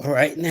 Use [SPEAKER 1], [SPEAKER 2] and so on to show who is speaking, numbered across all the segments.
[SPEAKER 1] All right, now.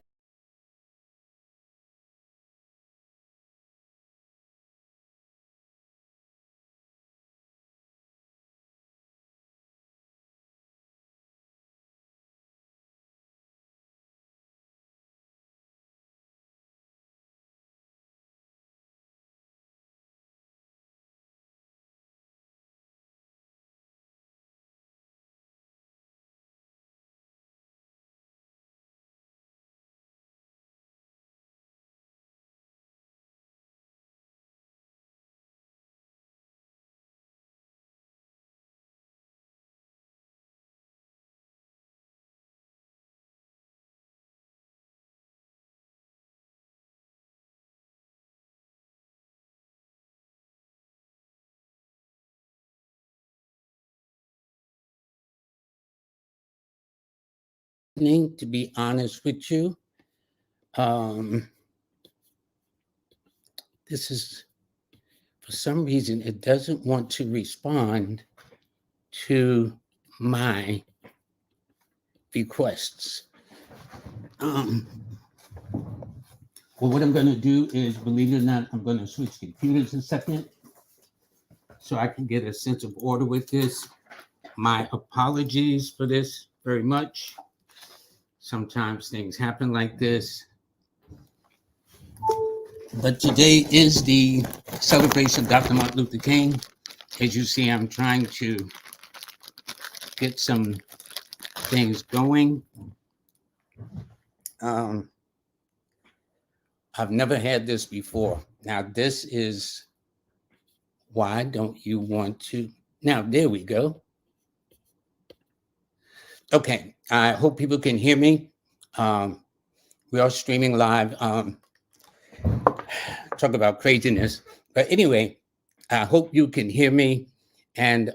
[SPEAKER 1] To be honest with you, this is, for some reason, it doesn't want to respond to my requests. Well, what I'm going to do is, believe it or not, I'm going to switch computers a second so I can get a sense of order with this. My apologies for this very much. Sometimes things happen like this. But today is the celebration of Dr. Martin Luther King. As you see, I'm trying to get some things going. I've never had this before. Now, this is why don't you want to? Now, there we go. Okay, I hope people can hear me. We are streaming live. Talk about craziness. But anyway, I hope you can hear me. And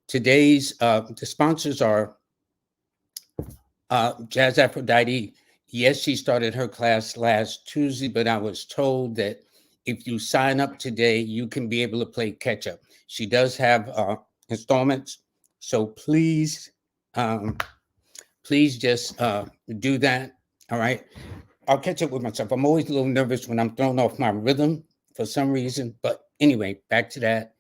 [SPEAKER 1] today's, the sponsors are Jazz Aphrodite. Yes, she started her class last Tuesday, but I was told that if you sign up today, you can be able to play catch up. She does have installments. So please, please just do that. All right. I'll catch up with myself. I'm always a little nervous when I'm thrown off my rhythm for some reason. But anyway, back to that.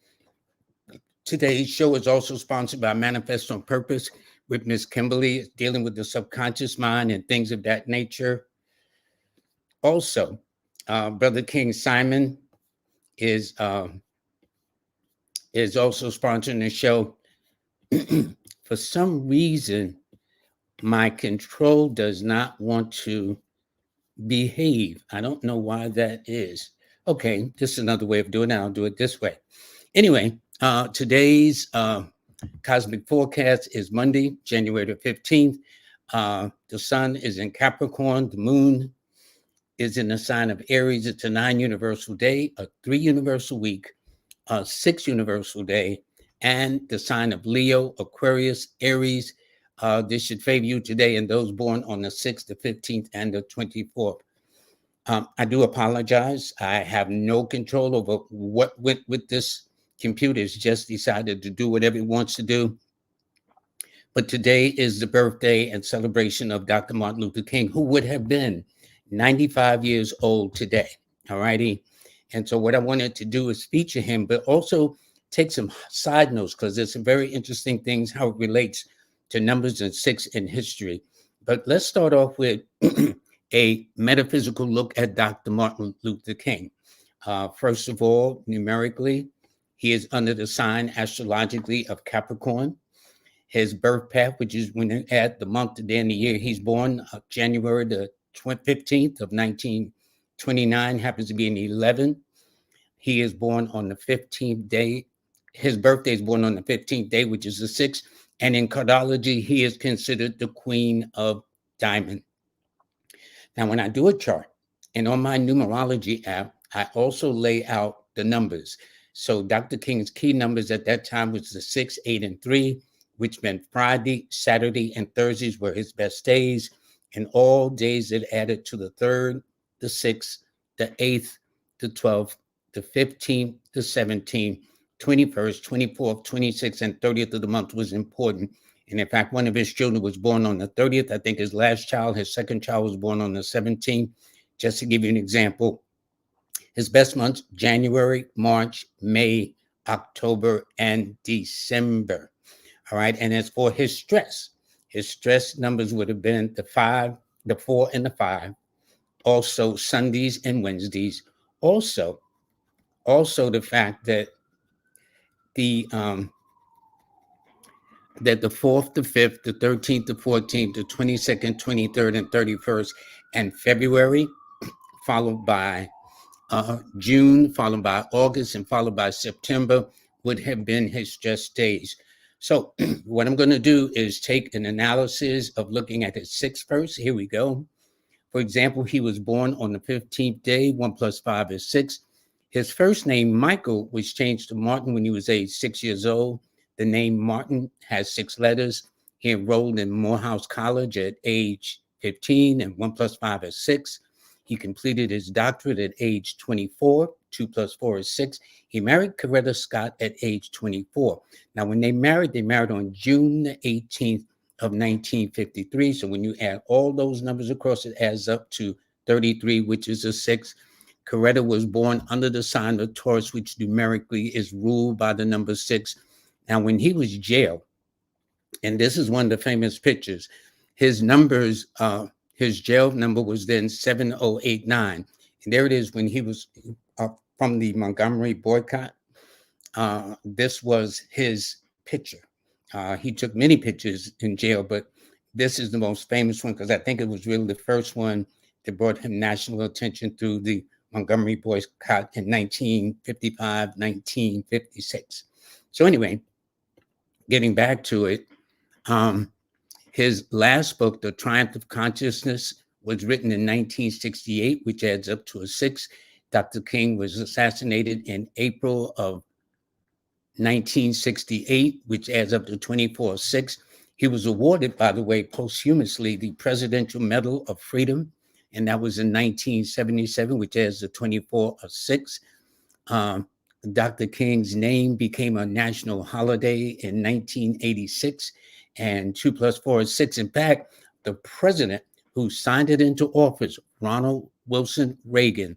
[SPEAKER 1] Today's show is also sponsored by Manifest on Purpose with Miss Kimberly, dealing with the subconscious mind and things of that nature. Also, Brother King Simon is also sponsoring the show. For some reason, my control does not want to behave. I don't know why that is. Okay, this is another way of doing it. I'll do it this way. Anyway, today's cosmic forecast is Monday, January the 15th. The sun is in Capricorn. The moon is in the sign of Aries. It's a 9 universal day, a 3 universal week, a 6 universal day, and the sign of Leo, Aquarius, Aries. This should favor you today and those born on the 6th, the 15th, and the 24th. I do apologize. I have no control over what went with this computer. It's just decided to do whatever it wants to do. But today is the birthday and celebration of Dr. Martin Luther King, who would have been 95 years old today. All righty. And so what I wanted to do is feature him, but also take some side notes, because there's some very interesting things how it relates to numbers and 6 in history. But let's start off with a metaphysical look at Dr. Martin Luther King. First of all, numerically, he is under the sign astrologically of Capricorn. His birth path, which is when you add the month, the day, and the year he's born, January the 15th of 1929, happens to be an 11. He is born on the 15th day. His birthday is born on the 15th day, which is the 6th. And in cardology, he is considered the Queen of Diamond. Now, when I do a chart, and on my numerology app, I also lay out the numbers. So Dr. King's key numbers at that time was the 6, 8, and 3, which meant Friday, Saturday, and Thursdays were his best days. And all days that added to the 3rd, the 6th, the 8th, the 12th, the 15th, the 17th, 21st, 24th, 26th, and 30th of the month was important. And in fact, one of his children was born on the 30th. I think his last child, his second child, was born on the 17th. Just to give you an example, his best months, January, March, May, October, and December. All right. And as for his stress numbers would have been the 5, the 4, and the 5. Also Sundays and Wednesdays. Also the fact that the the 4th, the 5th, the 13th, the 14th, the 22nd, 23rd, and 31st, and February, followed by June, followed by August, and followed by September would have been his stress days. So what I'm going to do is take an analysis of looking at his 6 first. Here we go. For example, he was born on the 15th day. 1 plus 5 is 6. His first name, Michael, was changed to Martin when he was age 6 years old. The name Martin has 6 letters. He enrolled in Morehouse College at age 15, and 1 plus 5 is 6. He completed his doctorate at age 24. 2 plus 4 is 6. He married Coretta Scott at age 24. Now, when they married on June the 18th of 1953. So when you add all those numbers across, it adds up to 33, which is a 6. Coretta was born under the sign of Taurus, which numerically is ruled by the number 6. Now, when he was jailed, and this is one of the famous pictures, his numbers, his jail number was then 7089. And there it is when he was from the Montgomery boycott. This was his picture. He took many pictures in jail, but this is the most famous one because I think it was really the first one that brought him national attention through the Montgomery boycott in 1955, 1956. So anyway, getting back to it, his last book, The Triumph of Consciousness, was written in 1968, which adds up to a 6. Dr. King was assassinated in April of 1968, which adds up to 24/6. He was awarded, by the way, posthumously the Presidential Medal of Freedom, and that was in 1977, which adds to 24/6. Dr. King's name became a national holiday in 1986, and 2 plus 4 is 6. In fact, the president who signed it into office, Ronald Wilson Reagan,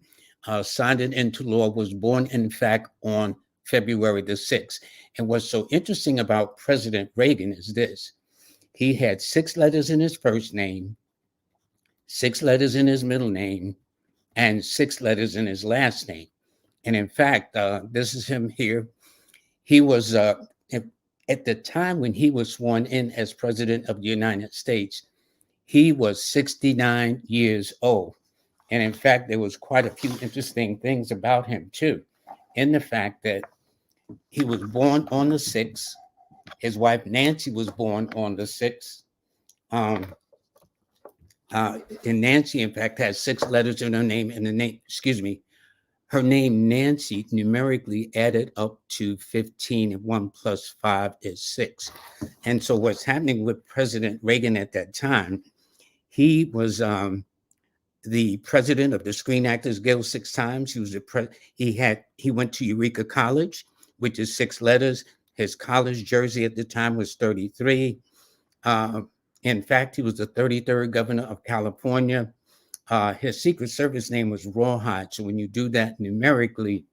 [SPEAKER 1] signed it into law, was born, in fact, on February the 6th. And what's so interesting about President Reagan is this. He had 6 letters in his first name, 6 letters in his middle name, and 6 letters in his last name. And in fact, this is him here. He was, at the time when he was sworn in as President of the United States, he was 69 years old. And in fact, there was quite a few interesting things about him too, in the fact that he was born on the 6th. His wife, Nancy, was born on the 6th. And Nancy, in fact, has 6 letters in her name, and her name, Nancy, numerically added up to 15, and 1 plus 5 is 6. And so what's happening with President Reagan at that time, he was the president of the Screen Actors Guild 6 times. He was he went to Eureka College, which is 6 letters. His college jersey at the time was 33. In fact, he was the 33rd governor of California. His Secret Service name was Rawhide. So when you do that numerically,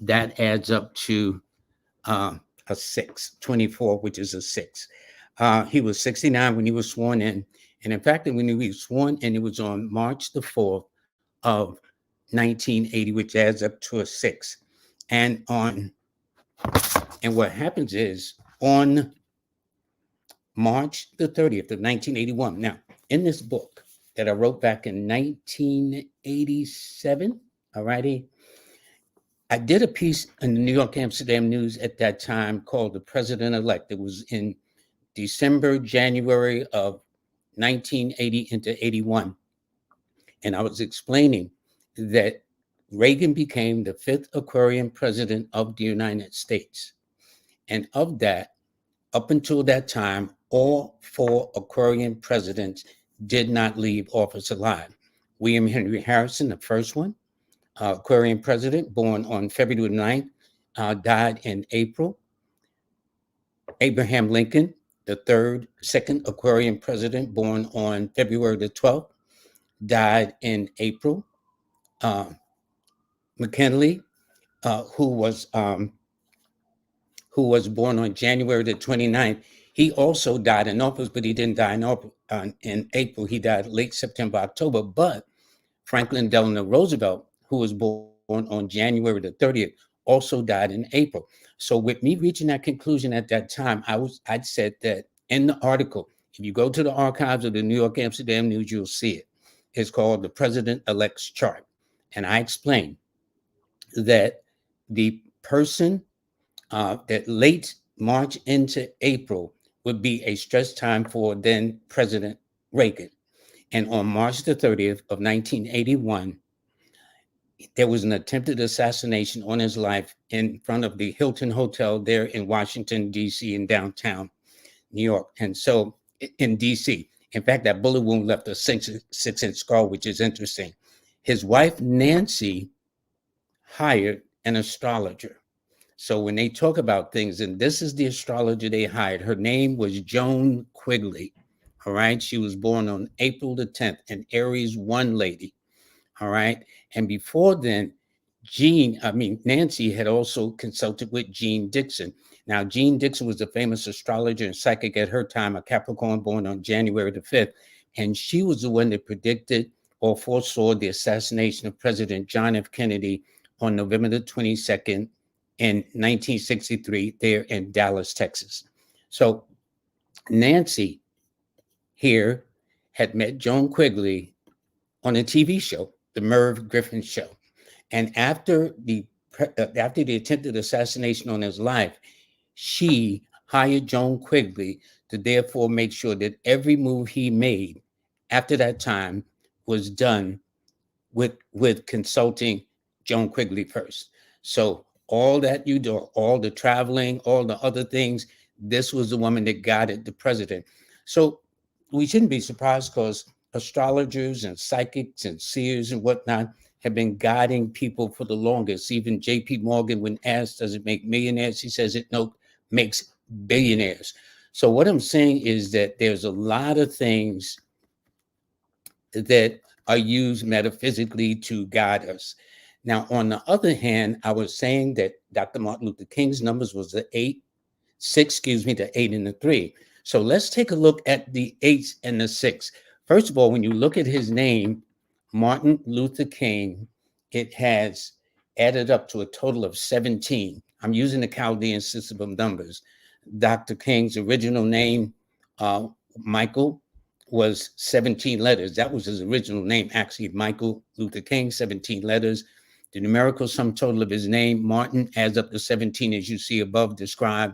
[SPEAKER 1] that adds up to a 6, 24, which is a 6. He was 69 when he was sworn in. And in fact, when he was sworn in, it was on March the 4th of 1980, which adds up to a 6. And what happens is on March the 30th of 1981. Now, in this book that I wrote back in 1987, all righty, I did a piece in the New York Amsterdam News at that time called The President-Elect. It was in December, January of 1980 into 81. And I was explaining that Reagan became the 5th Aquarian president of the United States. And of that, up until that time, all 4 Aquarian presidents did not leave office alive. William Henry Harrison, the first one, Aquarian president, born on February 9th, died in April. Abraham Lincoln, the second Aquarian president, born on February the 12th, died in April. Uh, McKinley, uh, who was um, who was born on January the 29th, he also died in office, but he didn't die in April. He died late September, October. But Franklin Delano Roosevelt, who was born on January the 30th, also died in April. So with me reaching that conclusion at that time, I'd said that in the article, if you go to the archives of the New York Amsterdam News, you'll see it. It's called the President-Elect's Chart. And I explained that the person that late March into April would be a stress time for then President Reagan. And on March the 30th of 1981, there was an attempted assassination on his life in front of the Hilton Hotel there in Washington, D.C., in downtown New York. And so in D.C., in fact, that bullet wound left a 6-inch scar, which is interesting. His wife, Nancy, hired an astrologer. So when they talk about things, and this is the astrologer they hired, her name was Joan Quigley. All right. She was born on April the 10th, an Aries 1 lady. All right. And before then, Nancy had also consulted with Jean Dixon. Now, Jean Dixon was a famous astrologer and psychic at her time, a Capricorn born on January the 5th. And she was the one that predicted or foresaw the assassination of President John F. Kennedy on November the 22nd in 1963 there in Dallas, Texas. So Nancy here had met Joan Quigley on a TV show, the Merv Griffin Show. And after the attempted assassination on his life, she hired Joan Quigley to therefore make sure that every move he made after that time was done with consulting Joan Quigley first. So all that you do, all the traveling, all the other things, this was the woman that guided the president. So we shouldn't be surprised because astrologers and psychics and seers and whatnot have been guiding people for the longest. Even J.P. Morgan, when asked, does it make millionaires? He says it makes billionaires. So what I'm saying is that there's a lot of things that are used metaphysically to guide us. Now, on the other hand, I was saying that Dr. Martin Luther King's numbers was the 8 and the 3. So let's take a look at the 8 and the 6. First of all, when you look at his name, Martin Luther King, it has added up to a total of 17. I'm using the Chaldean system of numbers. Dr. King's original name, Michael, was 17 letters. That was his original name, actually, Michael Luther King, 17 letters. The numerical sum total of his name, Martin, adds up to 17, as you see above described.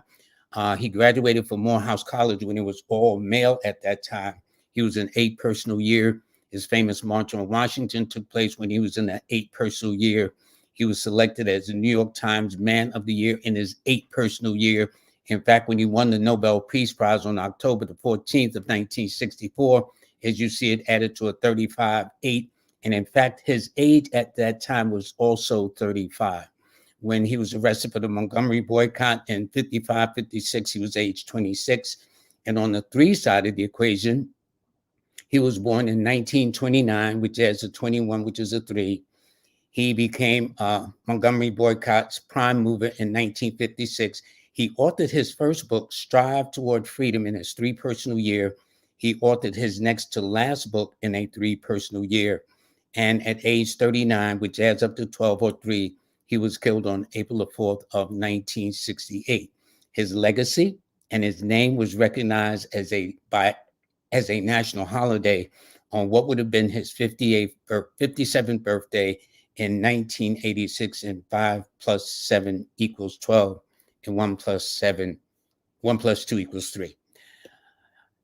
[SPEAKER 1] He graduated from Morehouse College when it was all male at that time. He was in 8 personal year. His famous March on Washington took place when he was in that 8 personal year. He was selected as the New York Times Man of the Year in his 8 personal year. In fact, when he won the Nobel Peace Prize on October the 14th of 1964, as you see, it added to a 35-8. And in fact, his age at that time was also 35. When he was arrested for the Montgomery boycott in 55-56, he was age 26. And on the 3 side of the equation, he was born in 1929, which adds a 21, which is a 3. He became Montgomery boycott's prime mover in 1956. He authored his first book, Strive Toward Freedom, in his 3 personal year. He authored his next to last book in a 3 personal year. And at age 39, which adds up to 12 or 3, he was killed on April the 4th of 1968. His legacy and his name was recognized as a national holiday on what would have been his 57th birthday in 1986, and 5 plus 7 equals 12. And 1 plus 2 equals 3.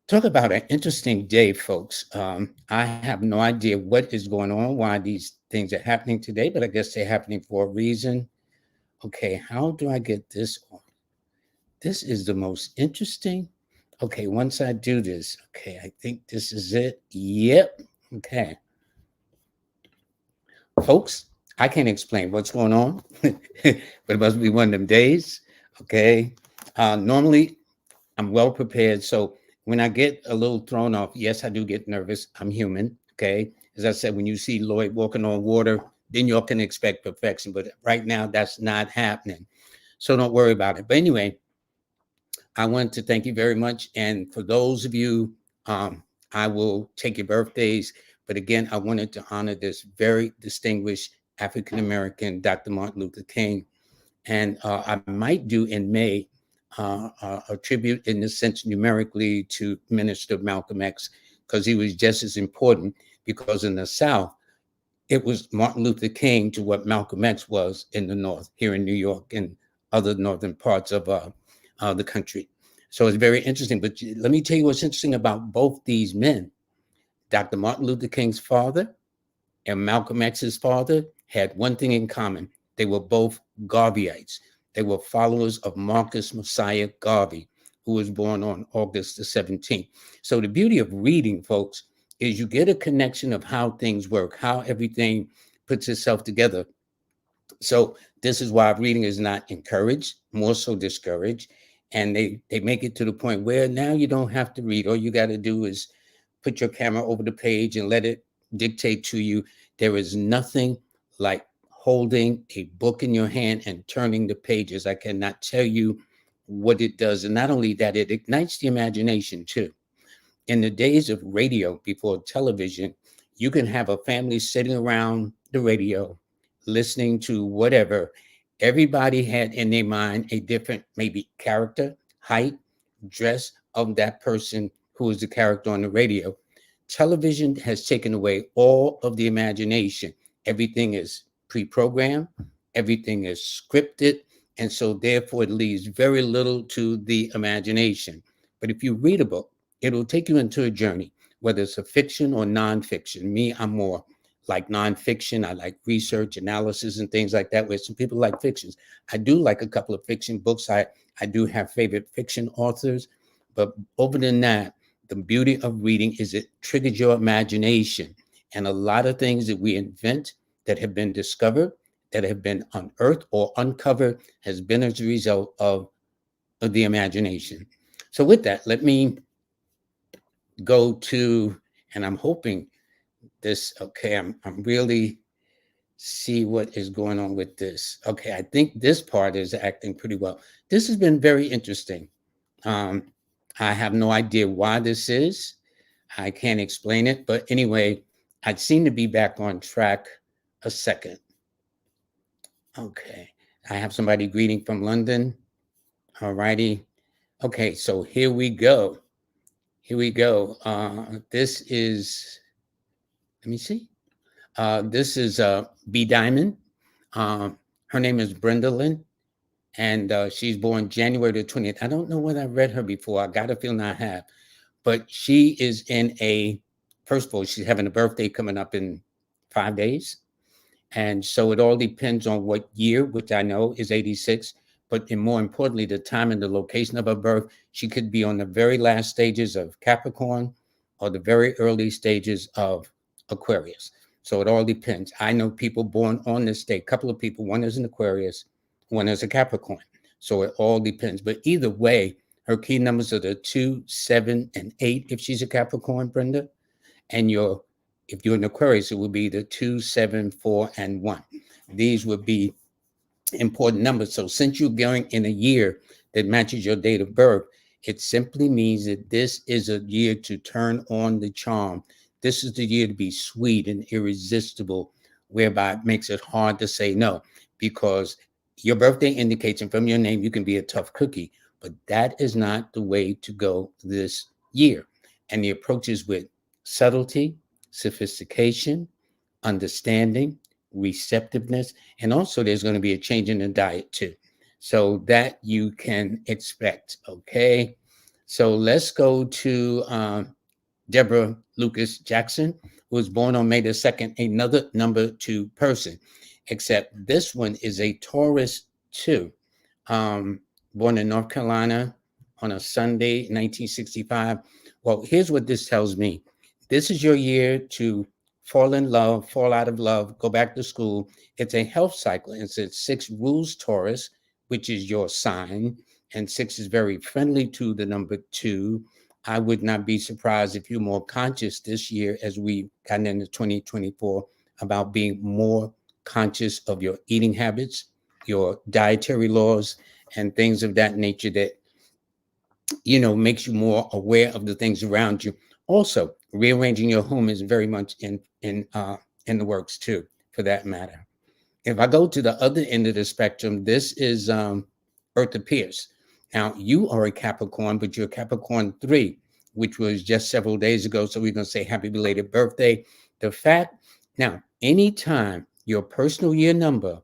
[SPEAKER 1] Talk about an interesting day, folks. I have no idea what is going on, why these things are happening today, but I guess they're happening for a reason. Okay, how do I get this on? This is the most interesting. Okay, once I do this, okay, I think this is it. Yep. Okay. Folks, I can't explain what's going on, but it must be one of them days. Okay. Normally, I'm well prepared. So when I get a little thrown off, yes, I do get nervous. I'm human. Okay. As I said, when you see Lloyd walking on water, then you can expect perfection. But right now, that's not happening. So don't worry about it. But anyway, I want to thank you very much. And for those of you, I will take your birthdays. But again, I wanted to honor this very distinguished African American, Dr. Martin Luther King. And I might do in May a tribute in the sense numerically to Minister Malcolm X, because he was just as important, because in the South, it was Martin Luther King to what Malcolm X was in the North, here in New York and other northern parts of the country. So it's very interesting. But let me tell you what's interesting about both these men. Dr. Martin Luther King's father and Malcolm X's father had one thing in common. They were both Garveyites. They were followers of Marcus Messiah Garvey, who was born on August the 17th. So the beauty of reading, folks, is you get a connection of how things work, how everything puts itself together. So this is why reading is not encouraged, more so discouraged. And they make it to the point where now you don't have to read. All you got to do is put your camera over the page and let it dictate to you. There is nothing like holding a book in your hand and turning the pages. I cannot tell you what it does. And not only that, it ignites the imagination too. In the days of radio before television, you can have a family sitting around the radio listening to whatever. Everybody had in their mind a different, maybe character, height, dress of that person who was the character on the radio. Television has taken away all of the imagination. Everything is pre-programmed, everything is scripted, and so therefore it leaves very little to the imagination. But if you read a book, it'll take you into a journey, whether it's a fiction or nonfiction. Me, I'm more like nonfiction. I like research, analysis, and things like that, where some people like fictions. I do like a couple of fiction books. I do have favorite fiction authors, but over than that, the beauty of reading is it triggers your imagination. And a lot of things that we invent that have been discovered, that have been unearthed or uncovered, has been as a result of the imagination. So with that, let me go to, and I'm hoping this, okay, I'm really see what is going on with this. Okay, I think this part is acting pretty well. This has been very interesting. Um, I have no idea why this is. I can't explain it, but anyway, I seem to be back on track a second. Okay, I have somebody greeting from London. All righty. Okay, so here we go. Here we go. This is, let me see. This is B Diamond. Her name is Brenda Lynn, and she's born January the 20th. I don't know whether I read her before. I got a feeling I have. But she is in a, first of all, she's having a birthday coming up in 5 days. And so it all depends on what year, which I know is 86. But and more importantly, the time and the location of her birth. She could be on the very last stages of Capricorn or the very early stages of Aquarius. So it all depends. I know people born on this day, a couple of people, one is an Aquarius, one is a Capricorn. So it all depends. But either way, her key numbers are the 2, 7, and 8 if she's a Capricorn, Brenda. And if you're an Aquarius, it would be the 2, 7, 4, and 1. These would be important numbers. So since you're going in a year that matches your date of birth, it simply means that this is a year to turn on the charm. This is the year to be sweet and irresistible, whereby it makes it hard to say no, because your birthday indicates, and from your name, you can be a tough cookie, but that is not the way to go this year. And the approach is with subtlety, sophistication, understanding, receptiveness, and also there's going to be a change in the diet too. So that you can expect, okay? So let's go to Deborah Lucas Jackson, who was born on May the 2nd, another number 2 person, except this one is a Taurus 2, born in North Carolina on a Sunday, 1965. Well, here's what this tells me. This is your year to fall in love, fall out of love, go back to school. It's a health cycle. It's a 6 rules Taurus, which is your sign. and 6 is very friendly to the number 2. I would not be surprised if you're more conscious this year as we got into 2024 about being more conscious of your eating habits, your dietary laws, and things of that nature that makes you more aware of the things around you. Also, rearranging your home is very much in the works too, for that matter. If I go to the other end of the spectrum, this is Earth appears. Now, you are a Capricorn, but you're Capricorn 3, which was just several days ago. So we're going to say happy belated birthday. The fact, now, anytime your personal year number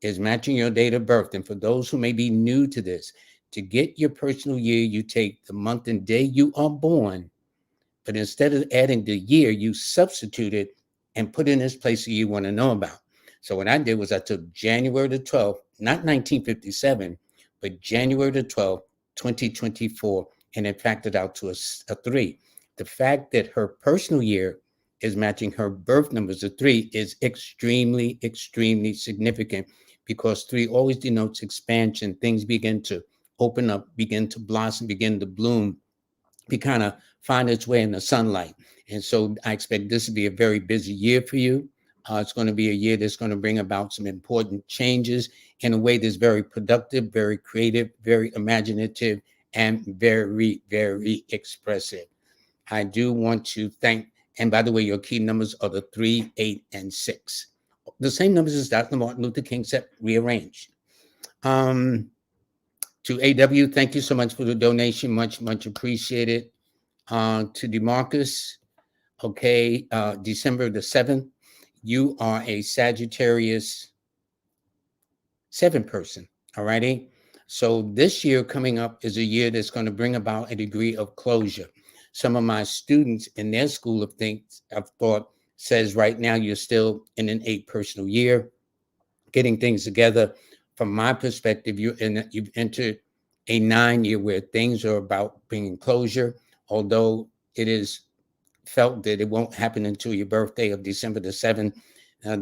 [SPEAKER 1] is matching your date of birth, and for those who may be new to this, to get your personal year, you take the month and day you are born, but instead of adding the year, you substitute it and put in this place that you want to know about. So what I did was I took January the 12th, not 1957, but January the 12th, 2024, and it factored out to a 3. The fact that her personal year is matching her birth numbers, a 3, is extremely, extremely significant because 3 always denotes expansion. Things begin to open up, begin to blossom, begin to bloom, be kind of find its way in the sunlight. And so I expect this to be a very busy year for you. It's going to be a year that's going to bring about some important changes in a way that's very productive, very creative, very imaginative, and very, very expressive. I do want to thank, and by the way, your key numbers are the 3, 8, and 6. The same numbers as Dr. Martin Luther King, except rearranged. To AW, thank you so much for the donation. Much, much appreciated. To DeMarcus, okay, December the 7th, you are a Sagittarius 7 person, all righty? So this year coming up is a year that's going to bring about a degree of closure. Some of my students in their school of thought says right now you're still in an 8 personal year, getting things together. From my perspective, you've entered a 9 year where things are about bringing closure, although it is felt that it won't happen until your birthday of December the 7th.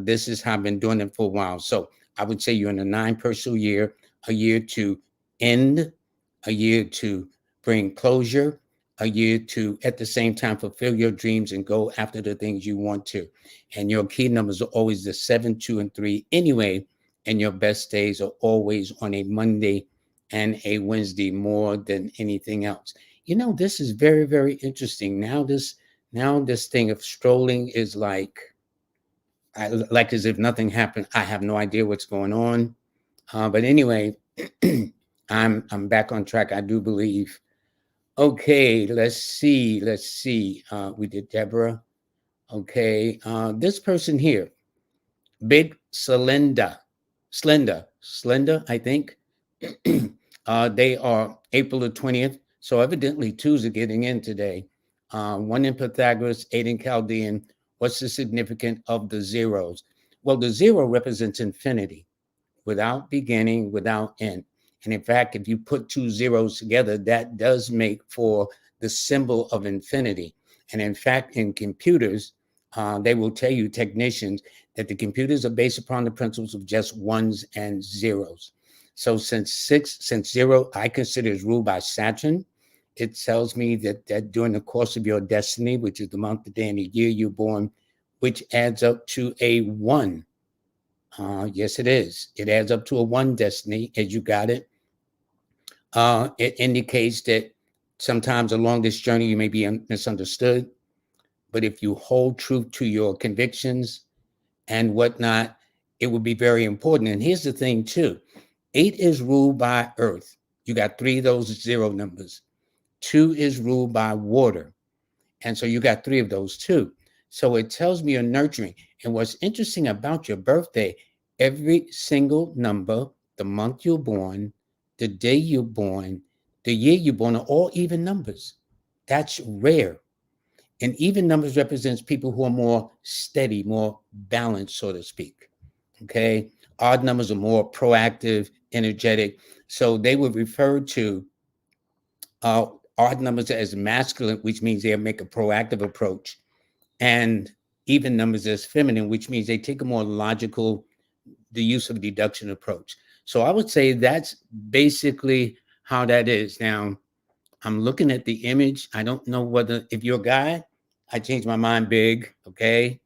[SPEAKER 1] This is how I've been doing it for a while. So I would say you're in a 9 personal year, a year to end, a year to bring closure, a year to, at the same time, fulfill your dreams and go after the things you want to. And your key numbers are always the 7, 2, and 3 anyway. And your best days are always on a Monday and a Wednesday more than anything else. This is very, very interesting. Now this thing of strolling is like as if nothing happened. I have no idea what's going on. But anyway, I'm back on track, I do believe. Okay, let's see. We did Deborah. Okay, this person here, Big Slender, I think. They are April the 20th. So evidently twos are getting in today. 1 in Pythagoras, 8 in Chaldean. What's the significance of the zeros? Well, the 0 represents infinity, without beginning, without end. And in fact, if you put 2 zeros together, that does make for the symbol of infinity. And in fact, in computers, they will tell you, technicians, that the computers are based upon the principles of just ones and zeros. So since 0, I consider is ruled by Saturn, it tells me that during the course of your destiny, which is the month, the day, and the year you're born, which adds up to a 1. Yes, it is. It adds up to a 1 destiny, as you got it. It indicates that sometimes along this journey, you may be misunderstood. But if you hold true to your convictions and whatnot, it would be very important. And here's the thing, too. 8 is ruled by earth. You got 3 of those 0 numbers. 2 is ruled by water. And so you got 3 of those, too. So it tells me you're nurturing. And what's interesting about your birthday, every single number, the month you're born, the day you're born, the year you're born, are all even numbers. That's rare. And even numbers represents people who are more steady, more balanced, so to speak. Okay. Odd numbers are more proactive, energetic. So they would refer to odd numbers as masculine, which means they make a proactive approach, and even numbers as feminine, which means they take a more logical, the use of deduction approach. So I would say that's basically how that is. Now, I'm looking at the image. I don't know whether, if you're a guy, I changed my mind big. Okay.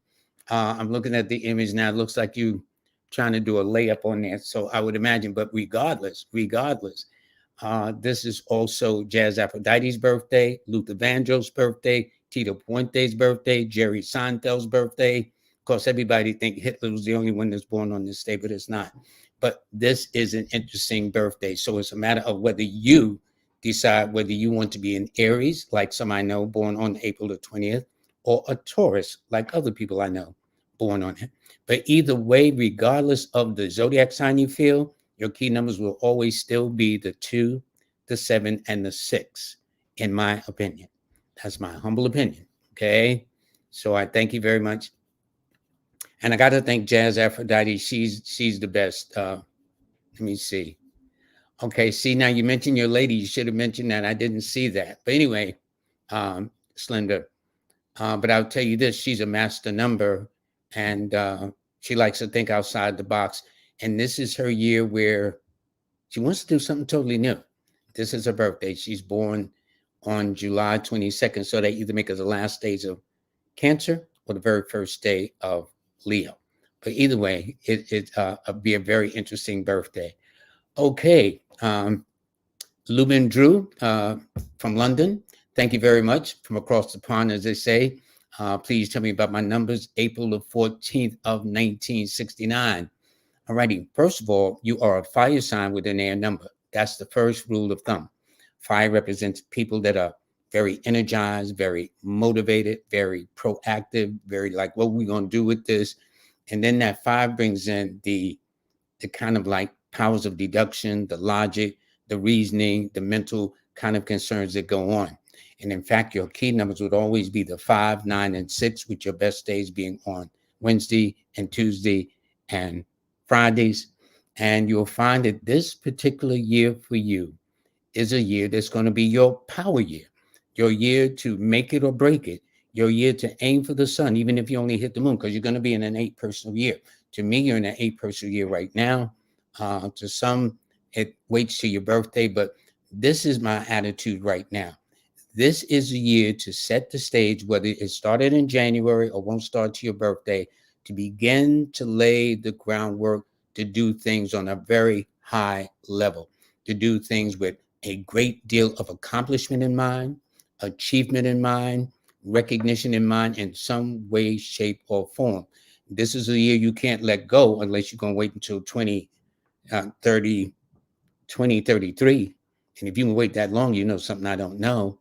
[SPEAKER 1] I'm looking at the image now. It looks like you trying to do a layup on there. So I would imagine, but regardless, this is also Jazz Aphrodite's birthday, Luther Vandross' birthday, Tito Puente's birthday, Jerry Seinfeld's birthday. Of course, everybody think Hitler was the only one that's born on this day, but it's not. But this is an interesting birthday. So it's a matter of whether you decide whether you want to be an Aries, like some I know, born on April the 20th, or a Taurus, like other people I know, born on it. But either way, regardless of the zodiac sign you feel, your key numbers will always still be the 2, the 7, and the 6, in my opinion. That's my humble opinion. Okay. So I thank you very much. And I got to thank Jazz Aphrodite. She's the best. Let me see. Okay. See, now you mentioned your lady. You should have mentioned that. I didn't see that. But anyway, Slender. But I'll tell you this, she's a master number, and she likes to think outside the box. And this is her year where she wants to do something totally new. This is her birthday. She's born on July 22nd. So they either make it the last days of Cancer or the very first day of Leo. But either way, it'll be a very interesting birthday. Okay. Lubin Drew from London. Thank you very much from across the pond, as they say. Please tell me about my numbers. April the 14th of 1969. All righty. First of all, you are a fire sign with an air number. That's the first rule of thumb. Fire represents people that are very energized, very motivated, very proactive, very like, what are we going to do with this? And then that 5 brings in the kind of like powers of deduction, the logic, the reasoning, the mental kind of concerns that go on. And in fact, your key numbers would always be the 5, 9, and 6, with your best days being on Wednesday and Tuesday and Fridays. And you'll find that this particular year for you is a year that's going to be your power year, your year to make it or break it, your year to aim for the sun, even if you only hit the moon, because you're going to be in an 8 personal year. To me, you're in an 8 personal year right now. To some, it waits till your birthday, but this is my attitude right now. This is a year to set the stage, whether it started in January or won't start to your birthday, to begin to lay the groundwork to do things on a very high level, to do things with a great deal of accomplishment in mind, achievement in mind, recognition in mind, in some way, shape, or form. This is a year you can't let go unless you're going to wait until 2033. And if you can wait that long, you know something I don't know.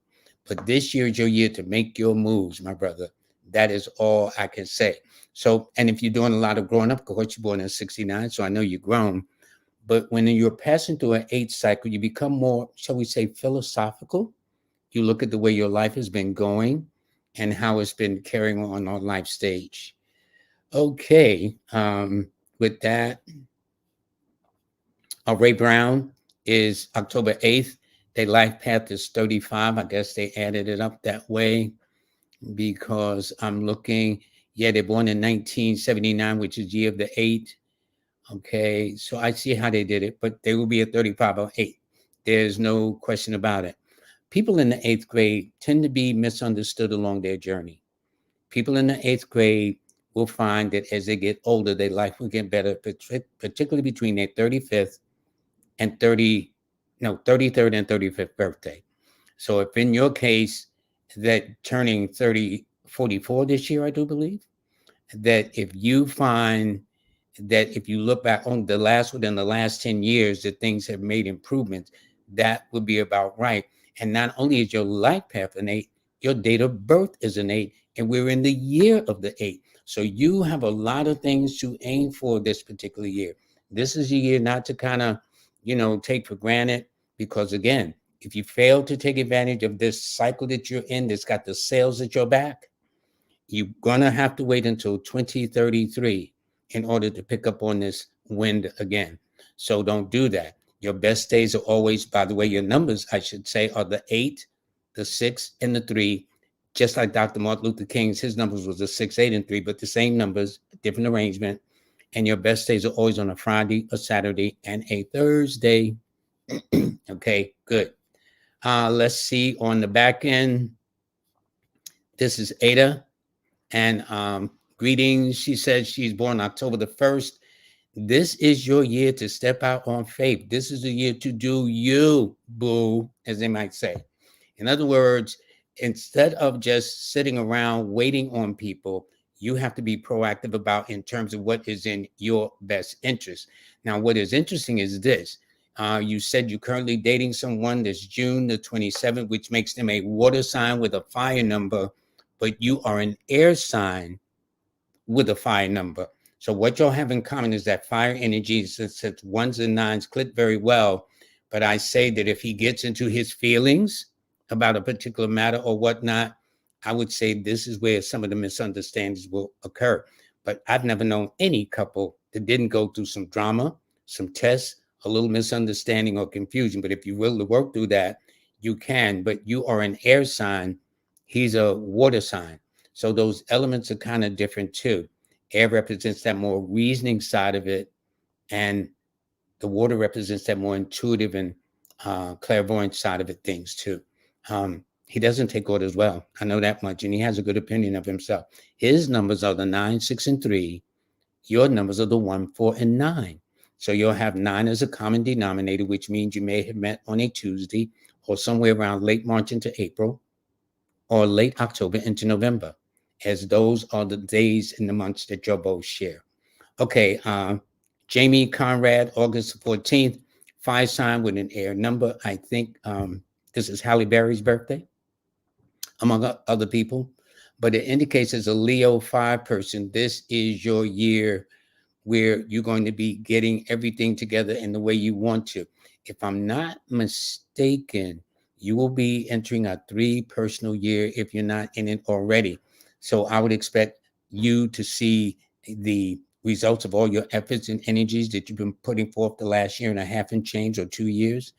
[SPEAKER 1] But this year is your year to make your moves, my brother. That is all I can say. So, and if you're doing a lot of growing up, of course, you're born in 69, so I know you're grown. But when you're passing through an 8 cycle, you become more, shall we say, philosophical. You look at the way your life has been going and how it's been carrying on life stage. Okay, with that, Ray Brown is October 8th. Their life path is 35. I guess they added it up that way because I'm looking. Yeah, they're born in 1979, which is year of the 8. Okay, so I see how they did it, but they will be at 35 or 8. There's no question about it. People in the 8th grade tend to be misunderstood along their journey. People in the 8th grade will find that as they get older, their life will get better, particularly between their 35th and 33rd and 35th birthday. So if in your case that turning 44 this year, I do believe, that if you find that if you look back on within the last 10 years, that things have made improvements, that would be about right. And not only is your life path an 8, your date of birth is an 8, and we're in the year of the 8. So you have a lot of things to aim for this particular year. This is a year not to kind of, take for granted, because again, if you fail to take advantage of this cycle that you're in, that's got the sales at your back, you're going to have to wait until 2033 in order to pick up on this wind again. So don't do that. Your best days are always, by the way, your numbers, I should say, are the 8, the 6, and the 3. Just like Dr. Martin Luther King's, his numbers was the 6, 8, and 3, but the same numbers, different arrangement. And your best days are always on a Friday, a Saturday, and a Thursday. Okay, good. Let's see on the back end. This is Ada. And greetings. She says she's born October the 1st. This is your year to step out on faith. This is the year to do you, boo, as they might say. In other words, instead of just sitting around waiting on people, you have to be proactive about in terms of what is in your best interest. Now, what is interesting is this. You said you're currently dating someone that's June the 27th, which makes them a water sign with a fire number, but you are an air sign with a fire number. So what y'all have in common is that fire energy, since ones and nines click very well. But I say that if he gets into his feelings about a particular matter or whatnot, I would say this is where some of the misunderstandings will occur. But I've never known any couple that didn't go through some drama, some tests, a little misunderstanding or confusion. But if you will to work through that, you can. But you are an air sign. He's a water sign. So those elements are kind of different too. Air represents that more reasoning side of it, and the water represents that more intuitive and clairvoyant side of it, things too. He doesn't take orders well. I know that much, and he has a good opinion of himself. His numbers are the 9, 6, and 3. Your numbers are the 1, 4, and 9. So you'll have 9 as a common denominator, which means you may have met on a Tuesday or somewhere around late March into April or late October into November, as those are the days and the months that you'll both share. Okay, Jamie Conrad, August 14th, fire sign with an air number. I think this is Halle Berry's birthday, among other people, but it indicates as a Leo 5 person, this is your year where you're going to be getting everything together in the way you want to. If I'm not mistaken, you will be entering a 3 personal year if you're not in it already. So I would expect you to see the results of all your efforts and energies that you've been putting forth the last year and a half and change or 2 years.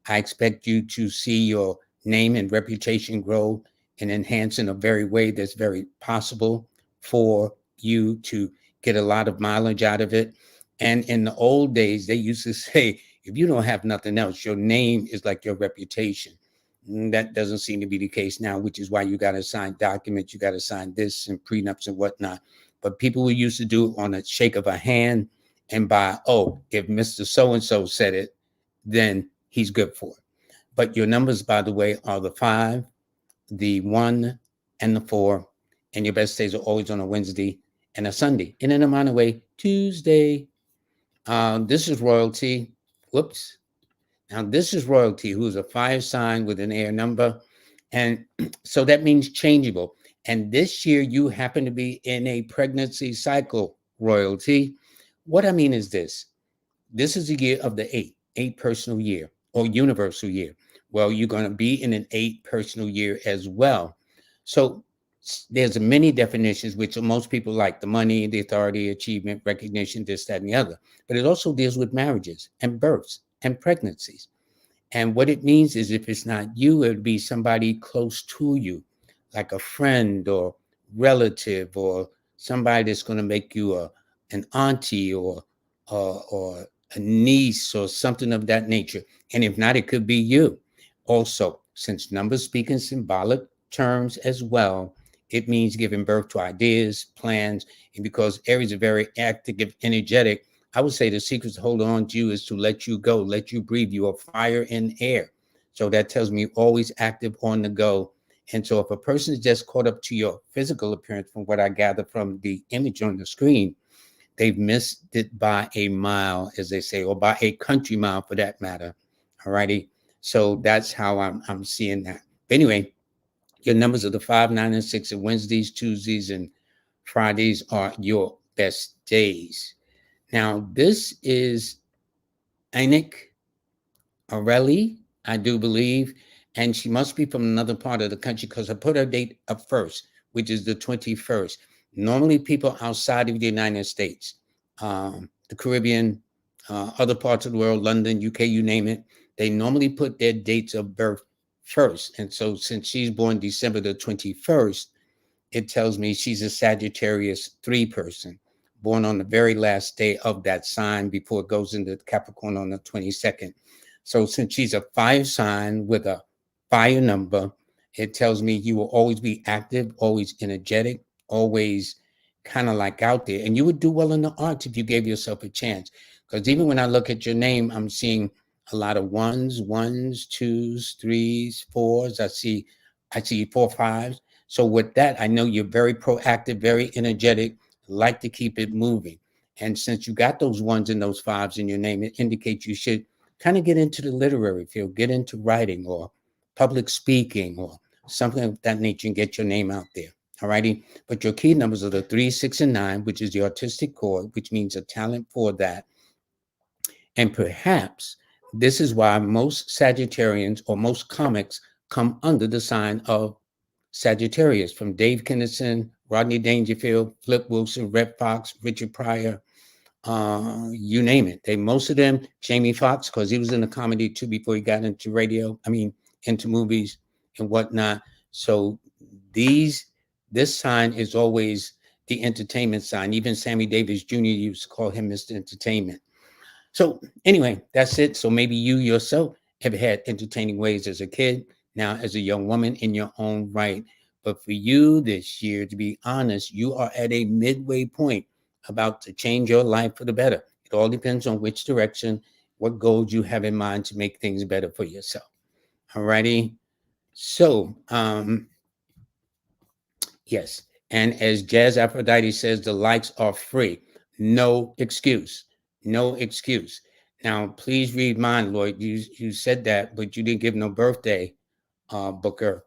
[SPEAKER 1] I expect you to see your name and reputation grow and enhance in a very way that's very possible for you to get a lot of mileage out of it. And in the old days, they used to say, if you don't have nothing else, your name is like your reputation. That doesn't seem to be the case now, which is why you got to sign documents, you got to sign this and prenups and whatnot. But people were used to do it on a shake of a hand and by, oh, if Mr. So-and-so said it, then he's good for it. But your numbers, by the way, are the 5, the 1, and the 4. And your best days are always on a Wednesday and a Sunday. And in a minor way, Tuesday. This is royalty. Whoops. Now, this is royalty, who's a fire sign with an air number. And so that means changeable. And this year, you happen to be in a pregnancy cycle, royalty. What I mean is this. This is the year of the 8 personal year or universal year. Well, you're going to be in an 8 personal year as well. So there's many definitions, which most people like: the money, the authority, achievement, recognition, this, that, and the other. But it also deals with marriages and births and pregnancies. And what it means is if it's not you, it would be somebody close to you, like a friend or relative or somebody that's going to make you an auntie or a niece or something of that nature. And if not, it could be you. Also, since numbers speak in symbolic terms as well, it means giving birth to ideas, plans, and because Aries are very active, energetic, I would say the secret to hold on to you is to let you go, let you breathe. You are fire and air. So that tells me always active, on the go. And so if a person is just caught up to your physical appearance, from what I gather from the image on the screen, they've missed it by a mile, as they say, or by a country mile for that matter. All righty. So that's how I'm seeing that. But anyway, your numbers are the 5, 9, and 6, and Wednesdays, Tuesdays, and Fridays are your best days. Now, this is Anik Areli, I do believe, and she must be from another part of the country because I put her date up first, which is the 21st. Normally, people outside of the United States, the Caribbean, other parts of the world, London, UK, you name it, they normally put their dates of birth first. And so since she's born December the 21st, it tells me she's a Sagittarius 3 person, born on the very last day of that sign before it goes into Capricorn on the 22nd. So since she's a fire sign with a fire number, it tells me you will always be active, always energetic, always kind of like out there. And you would do well in the arts if you gave yourself a chance. Because even when I look at your name, I'm seeing a lot of ones, twos, threes, fours. I see 4 5s. So with that, I know you're very proactive, very energetic, like to keep it moving. And since you got those ones and those fives in your name, it indicates you should kind of get into the literary field, get into writing or public speaking or something of that nature and get your name out there. All righty. But your key numbers are the 3, 6, and 9, which is the artistic chord, which means a talent for that. And perhaps this is why most Sagittarians or most comics come under the sign of Sagittarius, from Dave Kennison, Rodney Dangerfield, Flip Wilson, Red Fox, Richard Pryor, you name it. Most of them, Jamie Foxx, because he was in the comedy too before he got into radio. I mean, into movies and whatnot. So this sign is always the entertainment sign. Even Sammy Davis Jr. used to call him Mr. Entertainment. So anyway, that's it. So maybe you yourself have had entertaining ways as a kid, now as a young woman in your own right. But for you this year, to be honest, you are at a midway point about to change your life for the better. It all depends on which direction, what goals you have in mind to make things better for yourself. All righty. So, yes. And as Jazz Aphrodite says, the likes are free. No excuse. No excuse. Now, please read mine, Lloyd. You said that, but you didn't give no birthday, Booker,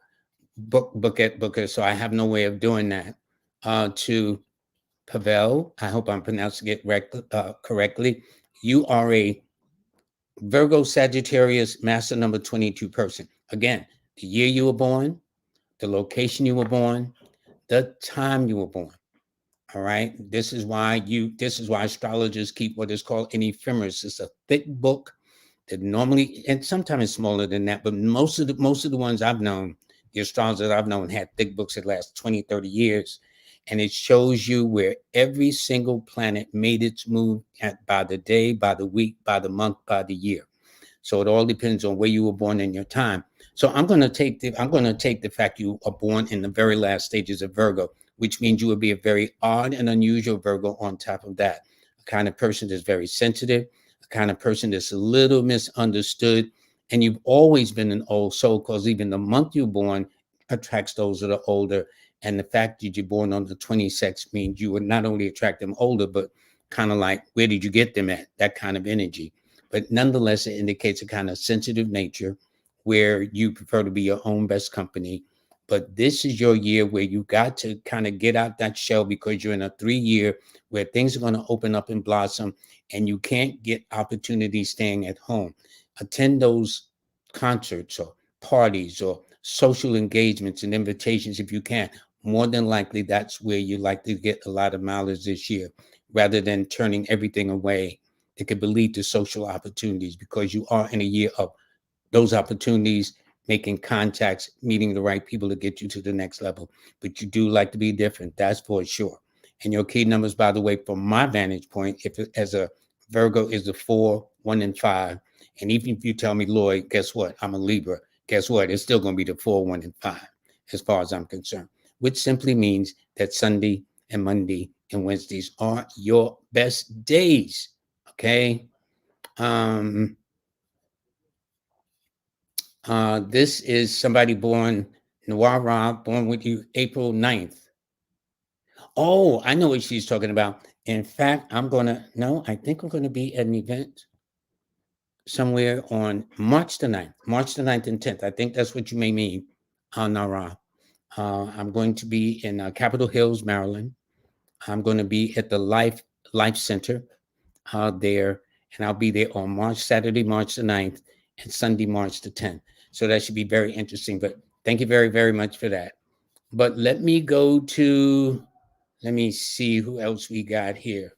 [SPEAKER 1] Booker. So I have no way of doing that. To Pavel, I hope I'm pronouncing it correctly. You are a Virgo Sagittarius Master Number 22 person. Again, the year you were born, the location you were born, the time you were born. All right. This is why astrologers keep what is called an ephemeris. It's a thick book that normally, and sometimes it's smaller than that, but most of the ones I've known, the astrologers that I've known had thick books that last 20, 30 years. And it shows you where every single planet made its move by the day, by the week, by the month, by the year. So it all depends on where you were born in your time. So I'm going to take the fact you are born in the very last stages of Virgo, which means you will be a very odd and unusual Virgo on top of that. A kind of person that's very sensitive, a kind of person that's a little misunderstood. And you've always been an old soul, because even the month you're born attracts those that are older. And the fact that you're born on the 26th means you would not only attract them older, but kind of like, where did you get them at? That kind of energy. But nonetheless, it indicates a kind of sensitive nature where you prefer to be your own best company. But this is your year where you got to kind of get out that shell, because you're in a 3 year where things are going to open up and blossom, and you can't get opportunities staying at home. Attend those concerts or parties or social engagements and invitations if you can. More than likely, that's where you like to get a lot of mileage this year, rather than turning everything away. It could lead to social opportunities, because you are in a year of those opportunities, making contacts, meeting the right people to get you to the next level. But you do like to be different, that's for sure. And your key numbers, by the way, from my vantage point, if it, as a Virgo, is the 4, 1, and 5. And even if you tell me, Lloyd, guess what? I'm a Libra. Guess what? It's still going to be the 4, 1, and 5, as far as I'm concerned, which simply means that Sunday and Monday and Wednesdays are your best days. Okay. This is somebody born, Noir, born with you April 9th. Oh, I know what she's talking about. In fact, I think I'm going to be at an event somewhere on March the 9th and 10th. I think that's what you may mean, Nara. I'm going to be in Capitol Hills, Maryland. I'm going to be at the Life Center there, and I'll be there on Saturday, March the 9th, and Sunday, March the 10th. So that should be very interesting. But thank you very, very much for that. But let me see who else we got here.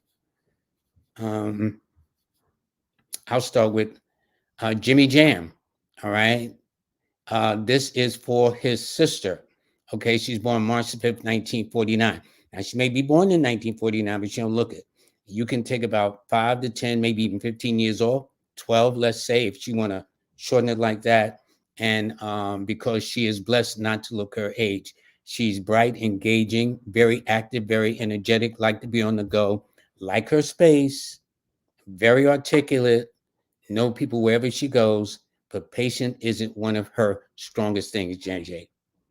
[SPEAKER 1] I'll start with Jimmy Jam. All right. This is for his sister. Okay. She's born March the 5th, 1949. Now, she may be born in 1949, but she don't look it. You can take about 5 to 10, maybe even 15 years old, 12, let's say, if you want to shorten it like that. And because she is blessed not to look her age. She's bright, engaging, very active, very energetic, like to be on the go, like her space, very articulate, know people wherever she goes, but patient isn't one of her strongest things, JJ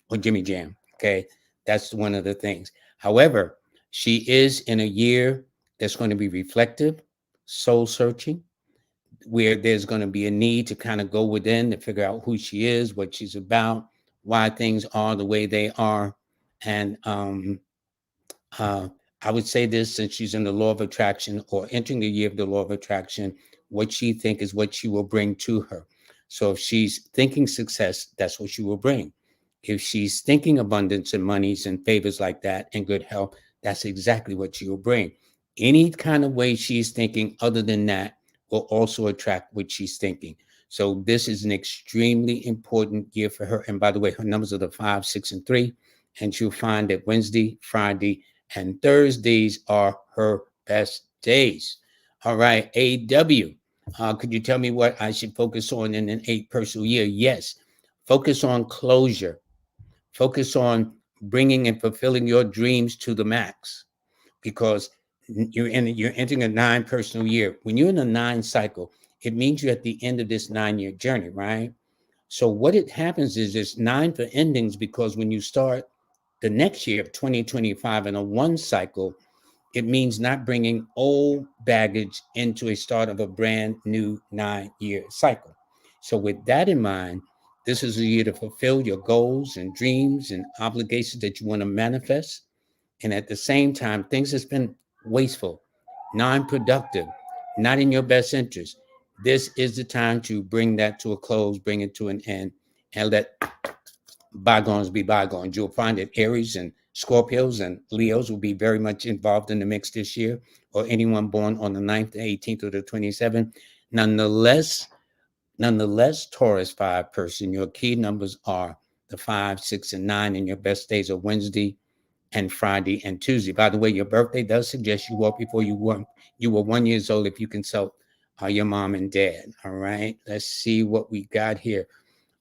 [SPEAKER 1] or Jimmy Jam. Okay. That's one of the things. However, she is in a year that's going to be reflective, soul searching, where there's going to be a need to kind of go within to figure out who she is, what she's about, why things are the way they are. And uh, I would say this, since she's in the law of attraction or entering the year of the law of attraction, what she think is what she will bring to her. So if she's thinking success, that's what she will bring. If she's thinking abundance and monies and favors like that and good health, that's exactly what she will bring. Any kind of way she's thinking other than that will also attract what she's thinking. So this is an extremely important year for her. And by the way, her numbers are the 5, 6, and 3. And she'll find that Wednesday, Friday, and Thursdays are her best days. All right, AW. Could you tell me what I should focus on in an 8 personal year? Yes. Focus on closure. Focus on bringing and fulfilling your dreams to the max, because you're entering a 9 personal year. When you're in a 9 cycle, it means you're at the end of this 9-year journey, right? So what it happens is there's 9 for endings, because when you start the next year of 2025 in a 1 cycle, it means not bringing old baggage into a start of a brand new 9-year cycle. So with that in mind, this is a year to fulfill your goals and dreams and obligations that you want to manifest. And at the same time, things that's been wasteful, non-productive, not in your best interest, this is the time to bring that to a close, bring it to an end, and let bygones be bygones. You'll find that Aries and Scorpios and Leos will be very much involved in the mix this year, or anyone born on the 9th, the 18th, or the 27th. Nonetheless, Taurus 5 person, your key numbers are the 5, 6, and 9, and your best days are Wednesday and Friday and Tuesday. By the way, your birthday does suggest you walk before you were 1 year old if you consult your mom and dad. All right, let's see what we got here.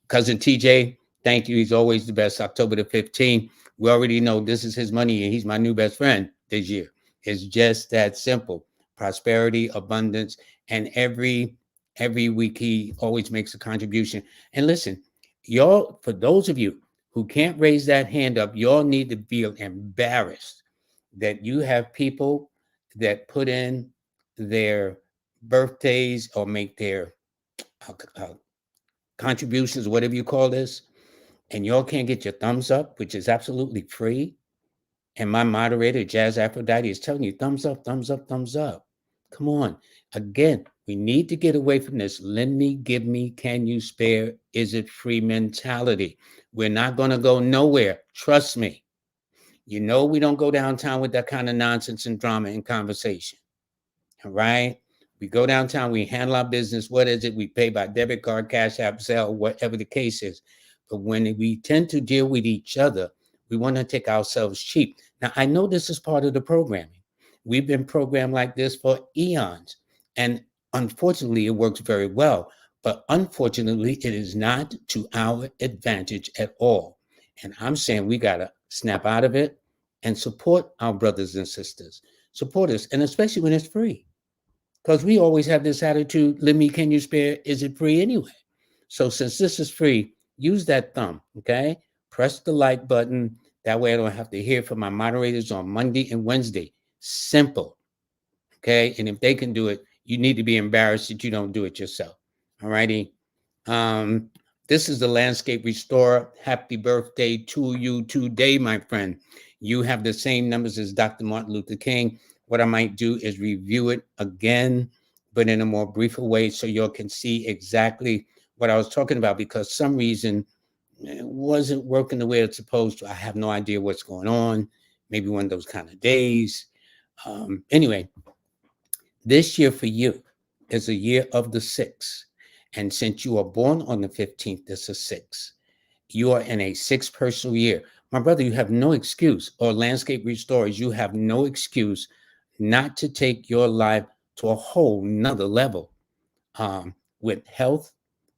[SPEAKER 1] Cousin TJ, thank you. He's always the best. October the 15th. We already know this is his money and he's my new best friend this year. It's just that simple. Prosperity, abundance, and every week he always makes a contribution. And listen, y'all, for those of you who can't raise that hand up, y'all need to feel embarrassed that you have people that put in their birthdays or make their uh, uh, contributions, whatever you call this, and y'all can't get your thumbs up, which is absolutely free. And my moderator, Jazz Aphrodite, is telling you thumbs up, thumbs up, thumbs up. Come on. Again, we need to get away from this lend me, give me, can you spare, is it free mentality. We're not going to go nowhere. Trust me. You know, we don't go downtown with that kind of nonsense and drama and conversation. All right. We go downtown, we handle our business. What is it? We pay by debit card, cash app, Zelle, whatever the case is. But when we tend to deal with each other, we want to take ourselves cheap. Now, I know this is part of the programming. We've been programmed like this for eons. And unfortunately, it works very well. But unfortunately, it is not to our advantage at all. And I'm saying we got to snap out of it and support our brothers and sisters. Support us, and especially when it's free. Because we always have this attitude, let me, can you spare? Is it free anyway? So since this is free, use that thumb, okay? Press the like button. That way I don't have to hear from my moderators on Monday and Wednesday. Simple, okay? And if they can do it, you need to be embarrassed that you don't do it yourself. All righty. This is the Landscape Restorer. Happy birthday to you today, my friend. You have the same numbers as Dr. Martin Luther King. What I might do is review it again, but in a more briefer way so y'all can see exactly what I was talking about, because some reason it wasn't working the way it's supposed to. I have no idea what's going on. Maybe one of those kind of days. Anyway, this year for you is a year of the 6. And since you are born on the 15th, this is 6. You are in a 6 personal year. My brother, you have no excuse, or landscape restorers, you have no excuse not to take your life to a whole nother level with health,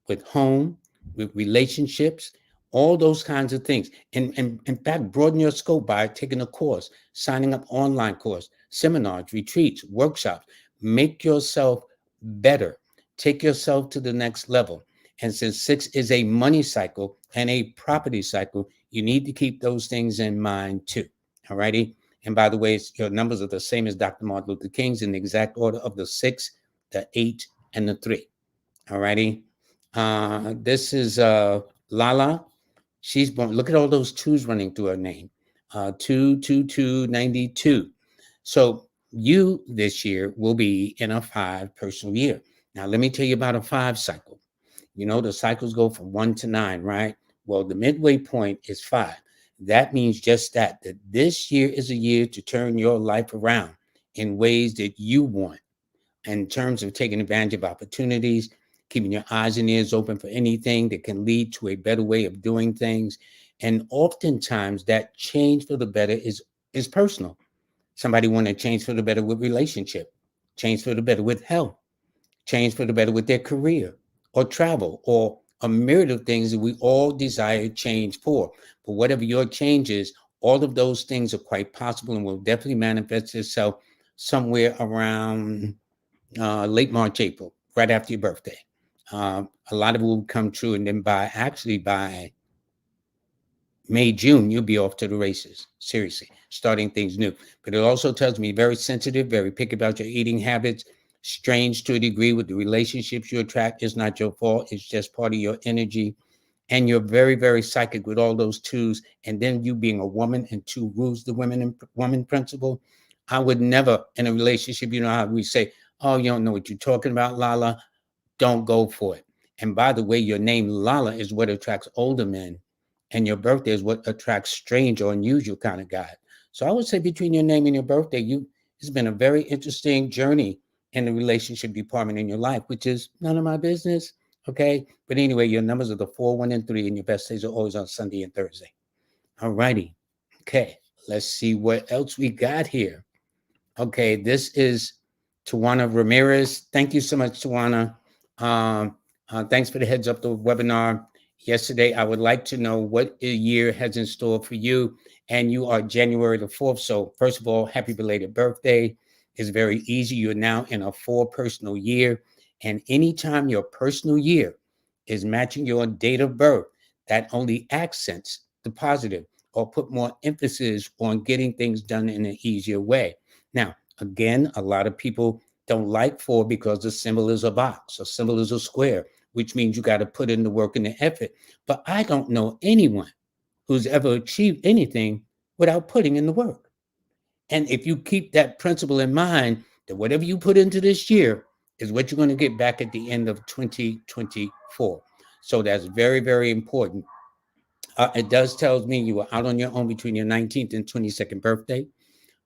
[SPEAKER 1] with home, with relationships, all those kinds of things. And in fact, broaden your scope by taking a course, signing up online course, seminars, retreats, workshops. Make yourself better. Take yourself to the next level. And since 6 is a money cycle and a property cycle, you need to keep those things in mind too. All righty. And by the way, your numbers are the same as Dr. Martin Luther King's in the exact order of the 6, the 8, and the 3. All righty. This is Lala. She's born. Look at all those twos running through her name. 22292. So you this year will be in a 5 personal year. Now, let me tell you about a 5 cycle. You know, the cycles go from 1 to 9, right? Well, the midway point is 5. That means just that this year is a year to turn your life around in ways that you want, in terms of taking advantage of opportunities, keeping your eyes and ears open for anything that can lead to a better way of doing things. And oftentimes that change for the better is personal. Somebody want to change for the better with relationship, change for the better with health, change for the better with their career or travel or a myriad of things that we all desire change for. But whatever your change is, all of those things are quite possible and will definitely manifest itself somewhere around late March, April, right after your birthday. A lot of it will come true. And then by May, June, you'll be off to the races, seriously, starting things new. But it also tells me very sensitive, very picky about your eating habits, strange to a degree with the relationships you attract. It's not your fault. It's just part of your energy. And you're very, very psychic with all those twos. And then you being a woman, and 2 rules the woman principle. I would never in a relationship, you know how we say, oh, you don't know what you're talking about, Lala. Don't go for it. And by the way, your name Lala is what attracts older men, and your birthday is what attracts strange or unusual kind of guy. So I would say between your name and your birthday, it's been a very interesting journey in the relationship department in your life, which is none of my business. Okay. But anyway, your numbers are the 4, 1, and 3, and your best days are always on Sunday and Thursday. All righty. Okay. Let's see what else we got here. Okay, this is Tawana Ramirez. Thank you so much, Tawana. Thanks for the heads up the webinar yesterday. I would like to know what a year has in store for you. And you are January the 4th. So first of all, happy belated birthday. It's very easy. You're now in a 4 personal year. And anytime your personal year is matching your date of birth, that only accents the positive or put more emphasis on getting things done in an easier way. Now, again, a lot of people don't like 4 because the symbol is a box, a symbol is a square, which means you got to put in the work and the effort. But I don't know anyone who's ever achieved anything without putting in the work. And if you keep that principle in mind, that whatever you put into this year is what you're going to get back at the end of 2024. So that's very, very important. It does tell me you were out on your own between your 19th and 22nd birthday.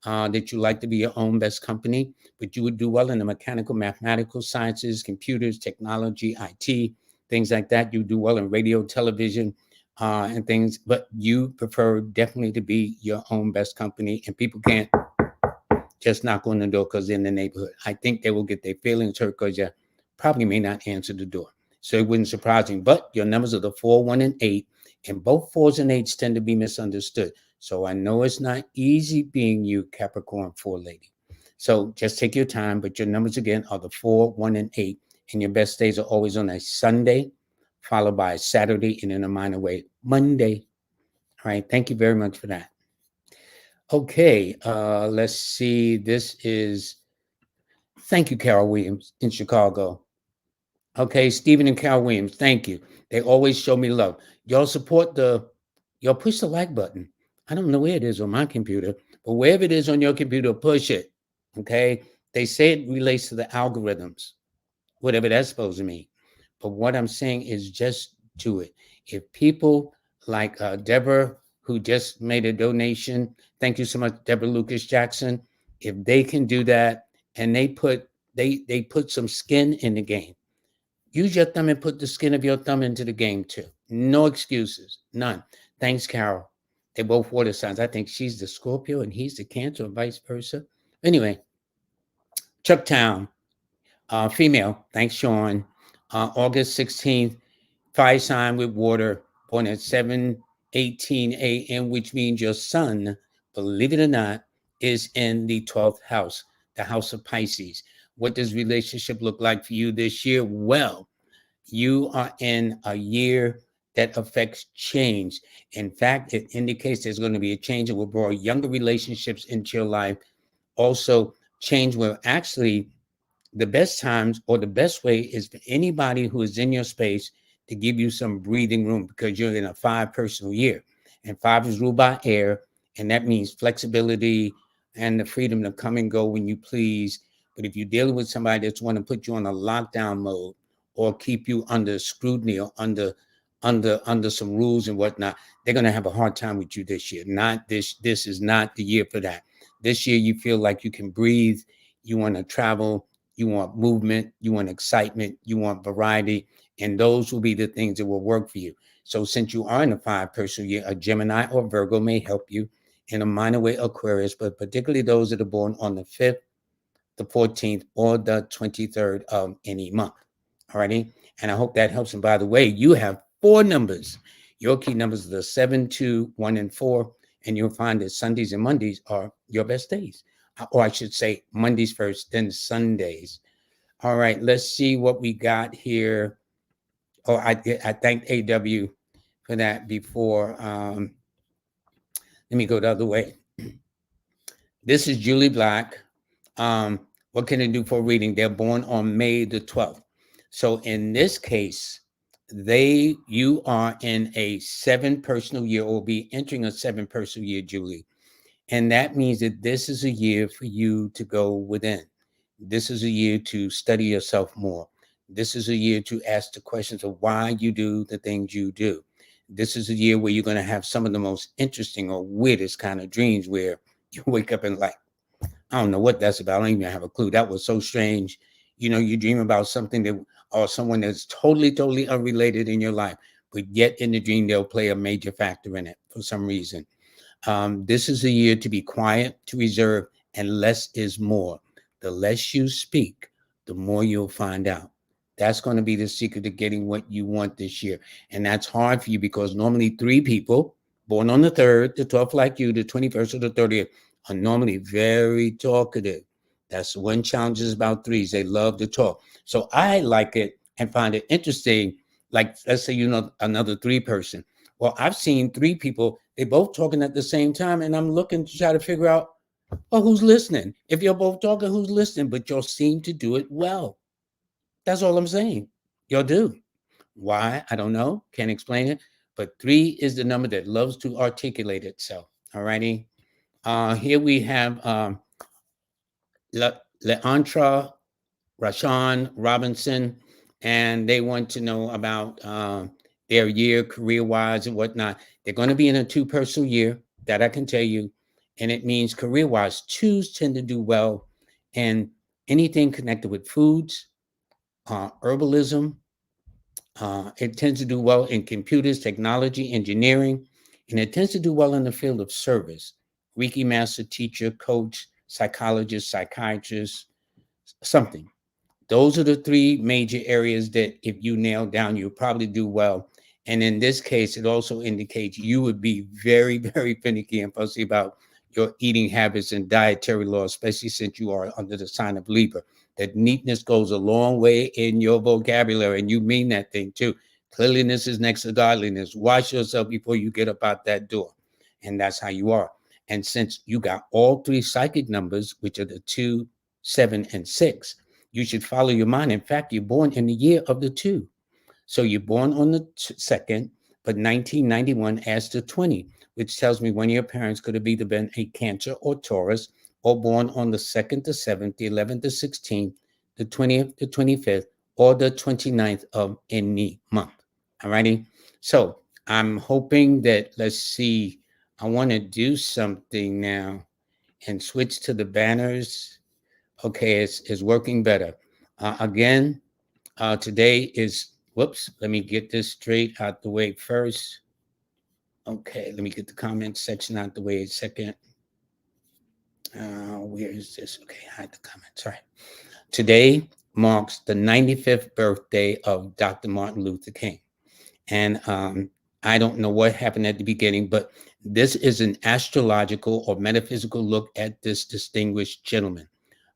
[SPEAKER 1] That you like to be your own best company, but you would do well in the mechanical, mathematical sciences, computers, technology, IT, things like that. You do well in radio, television, and things, but you prefer definitely to be your own best company, and people can't just knock on the door because they're in the neighborhood. I think they will get their feelings hurt because you probably may not answer the door. So it wouldn't surprise me. But your numbers are the 4, 1, and 8, and both 4s and 8s tend to be misunderstood. So I know it's not easy being you, Capricorn 4 lady. So just take your time, but your numbers again are the 4, 1, and 8, and your best days are always on a Sunday, followed by a Saturday, and in a minor way, Monday. All right. Thank you very much for that. Okay, let's see. Thank you, Carol Williams in Chicago. Okay, Stephen and Carol Williams, thank you. They always show me love. Y'all y'all push the like button. I don't know where it is on my computer, but wherever it is on your computer, push it. Okay, they say it relates to the algorithms, whatever that's supposed to mean. But what I'm saying is just do it. If people like Deborah, who just made a donation, thank you so much, Deborah Lucas Jackson. If they can do that, and they put some skin in the game, use your thumb and put the skin of your thumb into the game too. No excuses, none. Thanks, Carol. They're both water signs. I think she's the Scorpio and he's the Cancer, or vice versa. Anyway, Chucktown, female. Thanks, Sean. August 16th. fire sign with water, born at 7:18 a.m., which means your sun, believe it or not, is in the 12th house, the house of Pisces. What does relationship look like for you this year? Well, you are in a year that affects change. In fact, it indicates there's going to be a change that will bring younger relationships into your life. Also, change will actually, the best times or the best way is for anybody who is in your space to give you some breathing room, because you're in a 5 personal year, and 5 is ruled by air, and that means flexibility and the freedom to come and go when you please. But if you're dealing with somebody that's want to put you on a lockdown mode or keep you under scrutiny or under some rules and whatnot, they're going to have a hard time with you this year. Not this is not the year for that. This year you feel like you can breathe, you want to travel, you want movement, you want excitement, you want variety, and those will be the things that will work for you. So since you are in a 5 personal year, a Gemini or Virgo may help you, in a minor way Aquarius, but particularly those that are born on the 5th, the 14th, or the 23rd of any month. All righty. And I hope that helps. And by the way, you have 4 numbers. Your key numbers are the 7, 2, 1, and 4. And you'll find that Sundays and Mondays are your best days. Or I should say Mondays first, then Sundays. All right, let's see what we got here. Oh, I thanked AW for that before. Let me go the other way. This is Julie Black. What can they do for reading? They're born on May the 12th. So in this case, you are in a 7 personal year, or will be entering a 7 personal year, Julie. And that means that this is a year for you to go within. This is a year to study yourself more. This is a year to ask the questions of why you do the things you do. This is a year where you're going to have some of the most interesting or weirdest kind of dreams where you wake up and like, I don't know what that's about. I don't even have a clue. That was so strange. You know, you dream about something that, or someone that's totally unrelated in your life, but yet in the dream, they'll play a major factor in it for some reason. This is a year to be quiet, to reserve, and less is more. The less you speak, the more you'll find out. That's going to be the secret to getting what you want this year. And that's hard for you because normally 3 people born on the 3rd, the 12th, like you, the 21st or the 30th, are normally very talkative. That's one challenge is about 3s. They love to talk. So I like it and find it interesting. Like, let's say, another 3 person. Well, I've seen 3 people, they both talking at the same time, and I'm looking to try to figure out, well, who's listening? If you're both talking, who's listening? But you'll seem to do it well. That's all I'm saying. You'll do. Why? I don't know. Can't explain it. But 3 is the number that loves to articulate itself. All righty. Here we have Leantra Rashawn Robinson, and they want to know about their year career-wise and whatnot. They're going to be in a 2 personal year, that I can tell you. And it means career-wise, 2s tend to do well in anything connected with foods, herbalism. It tends to do well in computers, technology, engineering, and it tends to do well in the field of service. Reiki master, teacher, coach, psychologist, psychiatrist, something. Those are the 3 major areas that if you nail down, you'll probably do well. And in this case, it also indicates you would be very, very finicky and fussy about your eating habits and dietary laws, especially since you are under the sign of Libra. That neatness goes a long way in your vocabulary, and you mean that thing too. Cleanliness is next to godliness. Wash yourself before you get up out that door. And that's how you are. And since you got all 3 psychic numbers, which are the 2, 7, and 6, you should follow your mind. In fact, you're born in the year of the 2. So you're born on the 2nd, but 1991 adds to 20, which tells me one of your parents could have either been a Cancer or Taurus, or born on the 2nd to 7th, the 11th to 16th, the 20th to 25th, or the 29th of any month. All righty. So I'm hoping that, let's see, I want to do something now and switch to the banners. Okay, it's working better. Again, today is, whoops, let me get this straight out the way first. Okay, let me get the comment section out the way a second. Where is this? Okay, hide the comments. All right. Today marks the 95th birthday of Dr. Martin Luther King. And I don't know what happened at the beginning, but this is an astrological or metaphysical look at this distinguished gentleman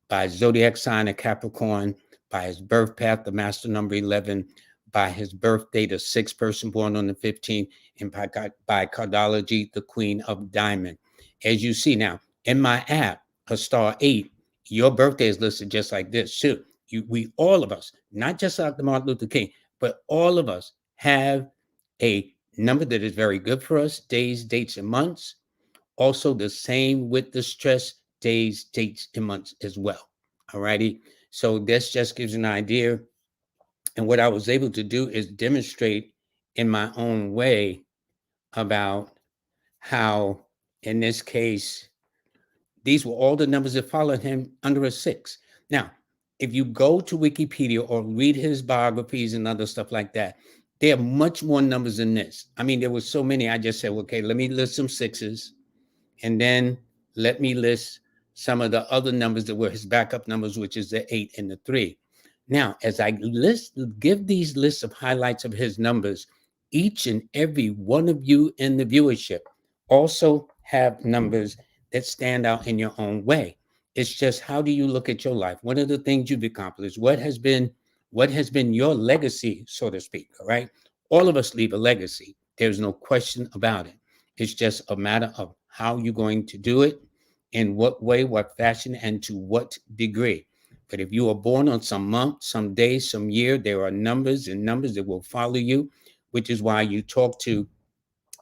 [SPEAKER 1] by zodiac sign of Capricorn, by his birth path, the master number 11, by his birth date, a sixth person born on the 15th, and by cardology, the Queen of Diamond. As you see now, in my app, a star 8, your birthday is listed just like this, too. We all of us, not just Dr. Martin Luther King, but all of us have a number that is very good for us, days, dates, and months. Also, the same with the stress days, dates, and months as well. All righty. So this just gives an idea. And what I was able to do is demonstrate in my own way about how, in this case, these were all the numbers that followed him under a 6. Now, if you go to Wikipedia or read his biographies and other stuff like that, there are much more numbers than this. I mean, there were so many. I just said, okay, let me list some 6s. And then let me list some of the other numbers that were his backup numbers, which is the 8 and the 3. Now, as I give these lists of highlights of his numbers, each and every one of you in the viewership also have numbers that stand out in your own way. It's just, how do you look at your life? What are the things you've accomplished? What has been your legacy, so to speak? All right. All of us leave a legacy. There's no question about it. It's just a matter of how you're going to do it, in what way, what fashion, and to what degree. But if you are born on some month, some day, some year, there are numbers and numbers that will follow you, which is why you talk to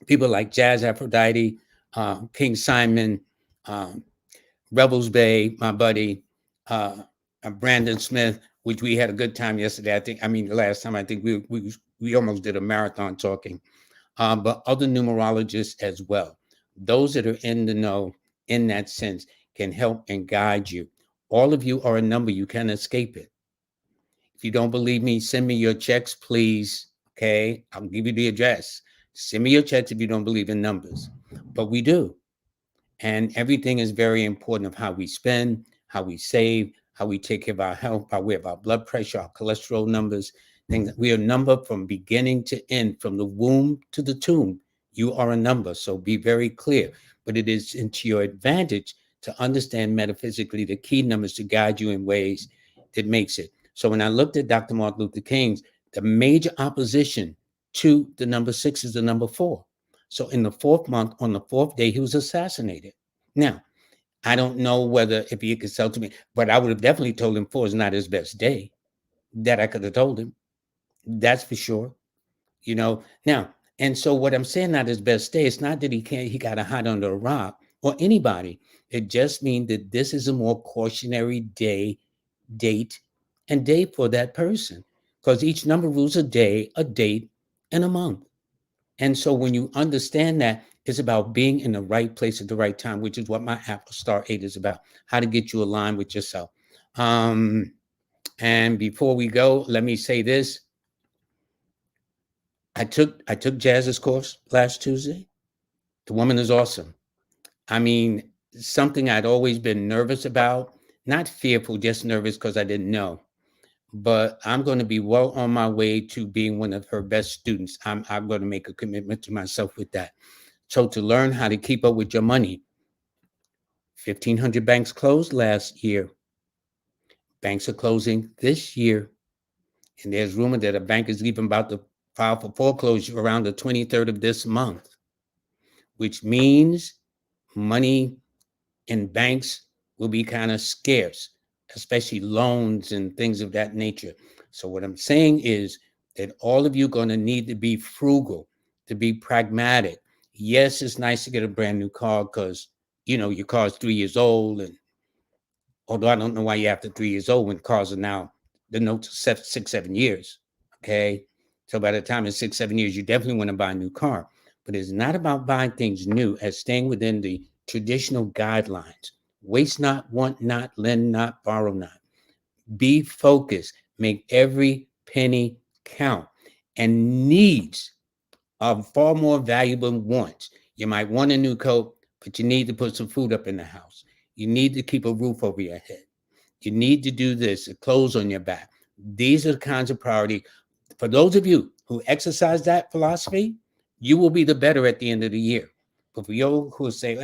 [SPEAKER 1] people like Jazz Aphrodite, King Simon, um, Rebels Bay, my buddy, Brandon Smith, which we had a good time yesterday. The last time, I think we almost did a marathon talking, but other numerologists as well. Those that are in the know in that sense can help and guide you. All of you are a number. You can't escape it. If you don't believe me, send me your checks, please. Okay. I'll give you the address. Send me your checks if you don't believe in numbers. But we do. And everything is very important of how we spend, how we save, how we take care of our health by way of our blood pressure, our cholesterol numbers, things. We are numbered from beginning to end, from the womb to the tomb. You are a number. So be very clear. But it is into your advantage to understand metaphysically the key numbers to guide you in ways that makes it. So when I looked at Dr. Martin Luther King's, the major opposition to the number 6 is the number 4. So in the 4th month, on the 4th day, he was assassinated. Now, I don't know whether if he could sell to me, but I would have definitely told him 4 is not his best day. That I could have told him. That's for sure. Now, and so what I'm saying, not his best day, it's not that he got to hide under a rock or anybody. It just means that this is a more cautionary day, date, and day for that person. Because each number rules a day, a date, and a month. And so when you understand that, it's about being in the right place at the right time, which is what my Apple Star 8 is about, how to get you aligned with yourself. And before we go, let me say this. I took Jazz's course last Tuesday. The woman is awesome. I mean, something I'd always been nervous about, not fearful, just nervous because I didn't know. But I'm going to be well on my way to being one of her best students. I'm going to make a commitment to myself with that. So to learn how to keep up with your money, 1,500 banks closed last year. Banks are closing this year. And there's rumor that a bank is even about to file for foreclosure around the 23rd of this month, which means money in banks will be kind of scarce, especially loans and things of that nature. So what I'm saying is that all of you are going to need to be frugal, to be pragmatic. Yes, it's nice to get a brand new car because, your car is 3 years old. And although I don't know why you're after 3 years old when cars are now, the notes are 6, 7 years. Okay. So by the time it's 6, 7 years, you definitely want to buy a new car. But it's not about buying things new, as staying within the traditional guidelines. Waste not, want not, lend not, borrow not. Be focused. Make every penny count. And needs are far more valuable than wants. You might want a new coat, but you need to put some food up in the house. You need to keep a roof over your head. You need to do this, clothes on your back. These are the kinds of priority. For those of you who exercise that philosophy, you will be the better at the end of the year. But for you who say,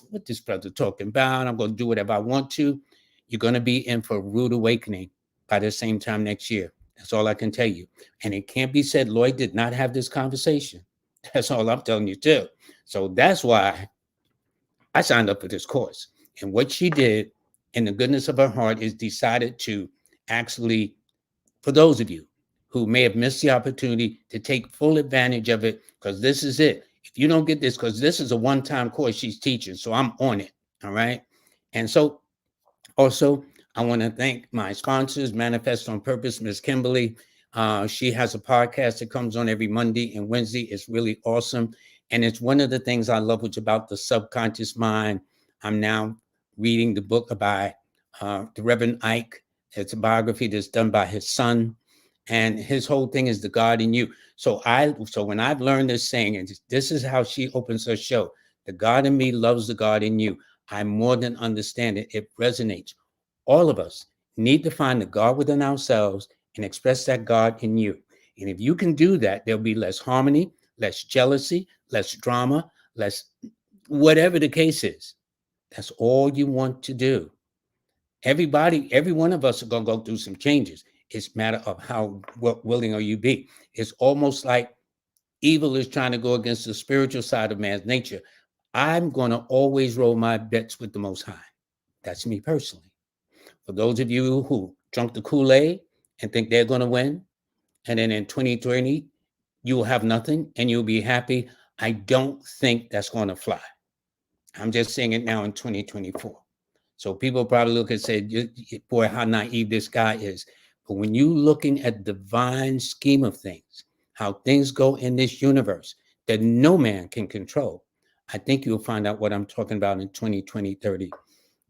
[SPEAKER 1] what this brother talking about? I'm going to do whatever I want to. You're going to be in for a rude awakening by the same time next year. That's all I can tell you. And it can't be said Lloyd did not have this conversation. That's all I'm telling you too. So that's why I signed up for this course. And what she did in the goodness of her heart is decided to actually, for those of you who may have missed the opportunity, to take full advantage of it, because this is it. If you don't get this, because this is a one-time course she's teaching, so I'm on it. All right. And so also, I want to thank my sponsors, Manifest on Purpose, Miss Kimberly. She has a podcast that comes on every Monday and Wednesday. It's really awesome. And it's one of the things I love, which about the subconscious mind. I'm now reading the book by the Reverend Ike. It's a biography that's done by his son. And his whole thing is the God in you. So when I've learned this saying, and this is how she opens her show, the God in me loves the God in you. I more than understand it. It resonates. All of us need to find the God within ourselves and express that God in you. And if you can do that, there'll be less harmony, less jealousy, less drama, less whatever the case is. That's all you want to do. Everybody, every one of us are going to go through some changes. It's a matter of how willing are you be. It's almost like evil is trying to go against the spiritual side of man's nature. I'm going to always roll my bets with the Most High. That's me personally. For those of you who drunk the Kool-Aid and think they're going to win, and then in 2020, you will have nothing and you'll be happy, I don't think that's going to fly. I'm just saying it now in 2024. So people probably look and say, boy, how naive this guy is. But when you're looking at the divine scheme of things, how things go in this universe that no man can control, I think you'll find out what I'm talking about in 2020, 30.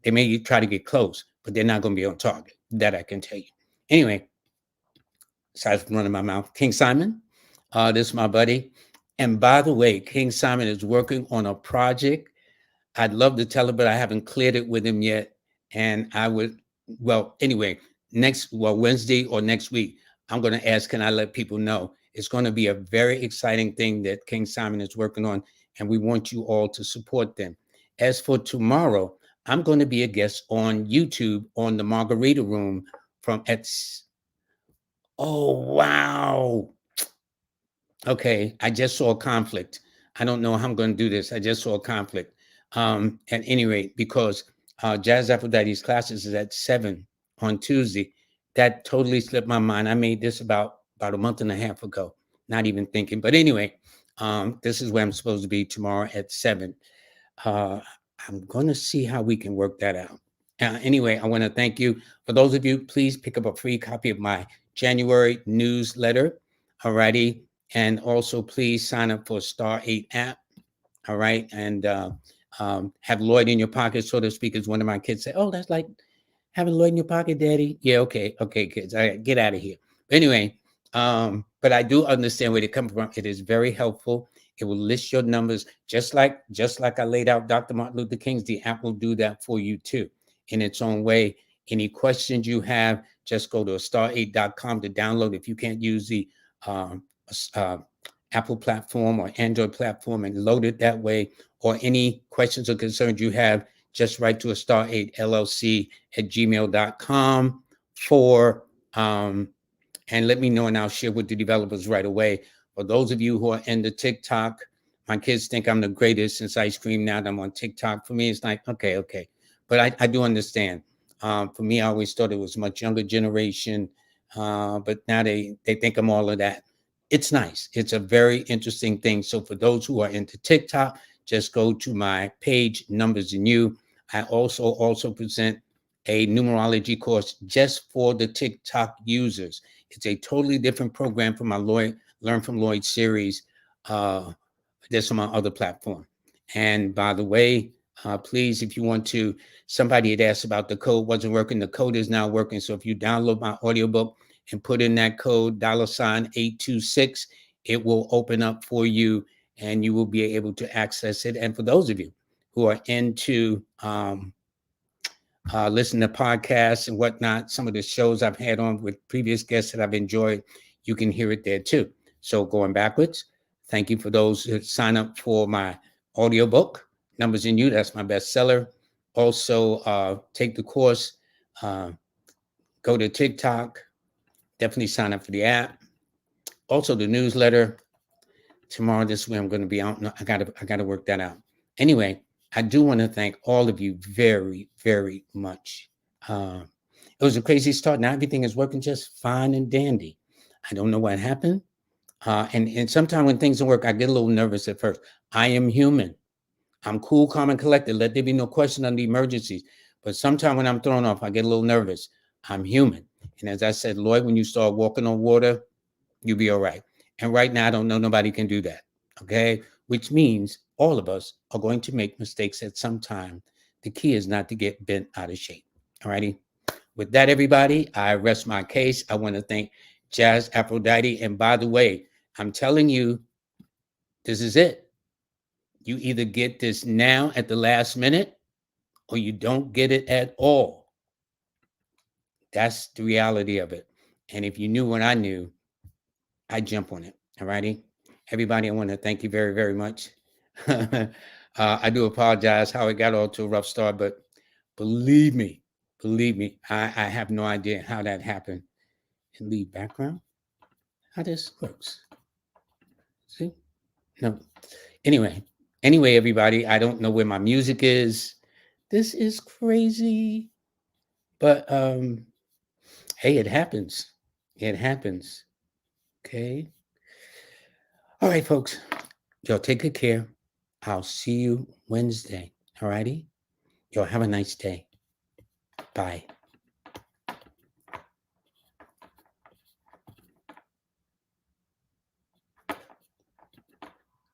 [SPEAKER 1] They may try to get close, but they're not going to be on target. That I can tell you. Anyway, aside from running my mouth, King Simon, this is my buddy. And by the way, King Simon is working on a project. I'd love to tell him, but I haven't cleared it with him yet. And I would, anyway, Wednesday or next week, I'm going to ask, can I let people know? It's going to be a very exciting thing that King Simon is working on, and we want you all to support them. As for tomorrow, I'm going to be a guest on YouTube on the Margarita Room from oh, wow. Okay, I just saw a conflict. I don't know how I'm going to do this. I just saw a conflict. At any rate, because Jazz Aphrodite's classes is at 7 on Tuesday. That totally slipped my mind. I made this about a month and a half ago, not even thinking. But anyway, this is where I'm supposed to be tomorrow at 7. I'm going to see how we can work that out. Anyway, I want to thank you. For those of you, please pick up a free copy of my January newsletter. Alrighty. And also, please sign up for Star 8 app. All right. And have Lloyd in your pocket, so to speak, as one of my kids say, oh, that's like having Lloyd in your pocket, Daddy. Yeah. Okay. Okay, kids. All right, get out of here. But anyway, but I do understand where they come from. It is very helpful. It will list your numbers just like I laid out Dr. Martin Luther King's. The app will do that for you too, in its own way. Any questions you have, just go to star8.com to download. If you can't use the Apple platform or Android platform and load it that way, or any questions or concerns you have, just write to a star8llc@gmail.com and let me know, and I'll share with the developers right away. For those of you who are into TikTok, my kids think I'm the greatest since ice cream. Now that I'm on TikTok, for me, it's like, okay. But I do understand. For me, I always thought it was a much younger generation, but now they think I'm all of that. It's nice. It's a very interesting thing. So for those who are into TikTok, just go to my page, Numbers in You. I also present a numerology course just for the TikTok users. It's a totally different program from my Learn from Lloyd series. That's on my other platform. And by the way, please, if you want to, somebody had asked about the code wasn't working. The code is now working. So if you download my audiobook and put in that code $826, it will open up for you and you will be able to access it. And for those of you who are into listen to podcasts and whatnot, some of the shows I've had on with previous guests that I've enjoyed, you can hear it there too. So going backwards, thank you for those that sign up for my audiobook, Numbers in You. That's my bestseller. Also, take the course, go to TikTok, definitely sign up for the app. Also, the newsletter. Tomorrow, this way, I'm going to be out. No, I gotta work that out. Anyway, I do want to thank all of you very, very much. It was a crazy start. Now everything is working just fine and dandy. I don't know what happened. And sometimes when things don't work, I get a little nervous at first. I am human. I'm cool, calm, and collected. Let there be no question on the emergencies. But sometimes when I'm thrown off, I get a little nervous. I'm human. And as I said, Lloyd, when you start walking on water, you'll be all right. And right now, I don't know nobody can do that. Okay. Which means all of us are going to make mistakes at some time. The key is not to get bent out of shape. All righty. With that, everybody, I rest my case. I want to thank Jazz Aphrodite. And by the way, I'm telling you, this is it. You either get this now at the last minute or you don't get it at all. That's the reality of it. And if you knew what I knew, I'd jump on it. All righty. Everybody, I want to thank you very, very much. I do apologize how it got off to a rough start, but believe me, I have no idea how that happened. And leave background, how this works. See? No. Anyway, everybody, I don't know where my music is. This is crazy. But hey, it happens. It happens. Okay. All right, folks. Y'all take good care. I'll see you Wednesday. All righty? Y'all have a nice day. Bye.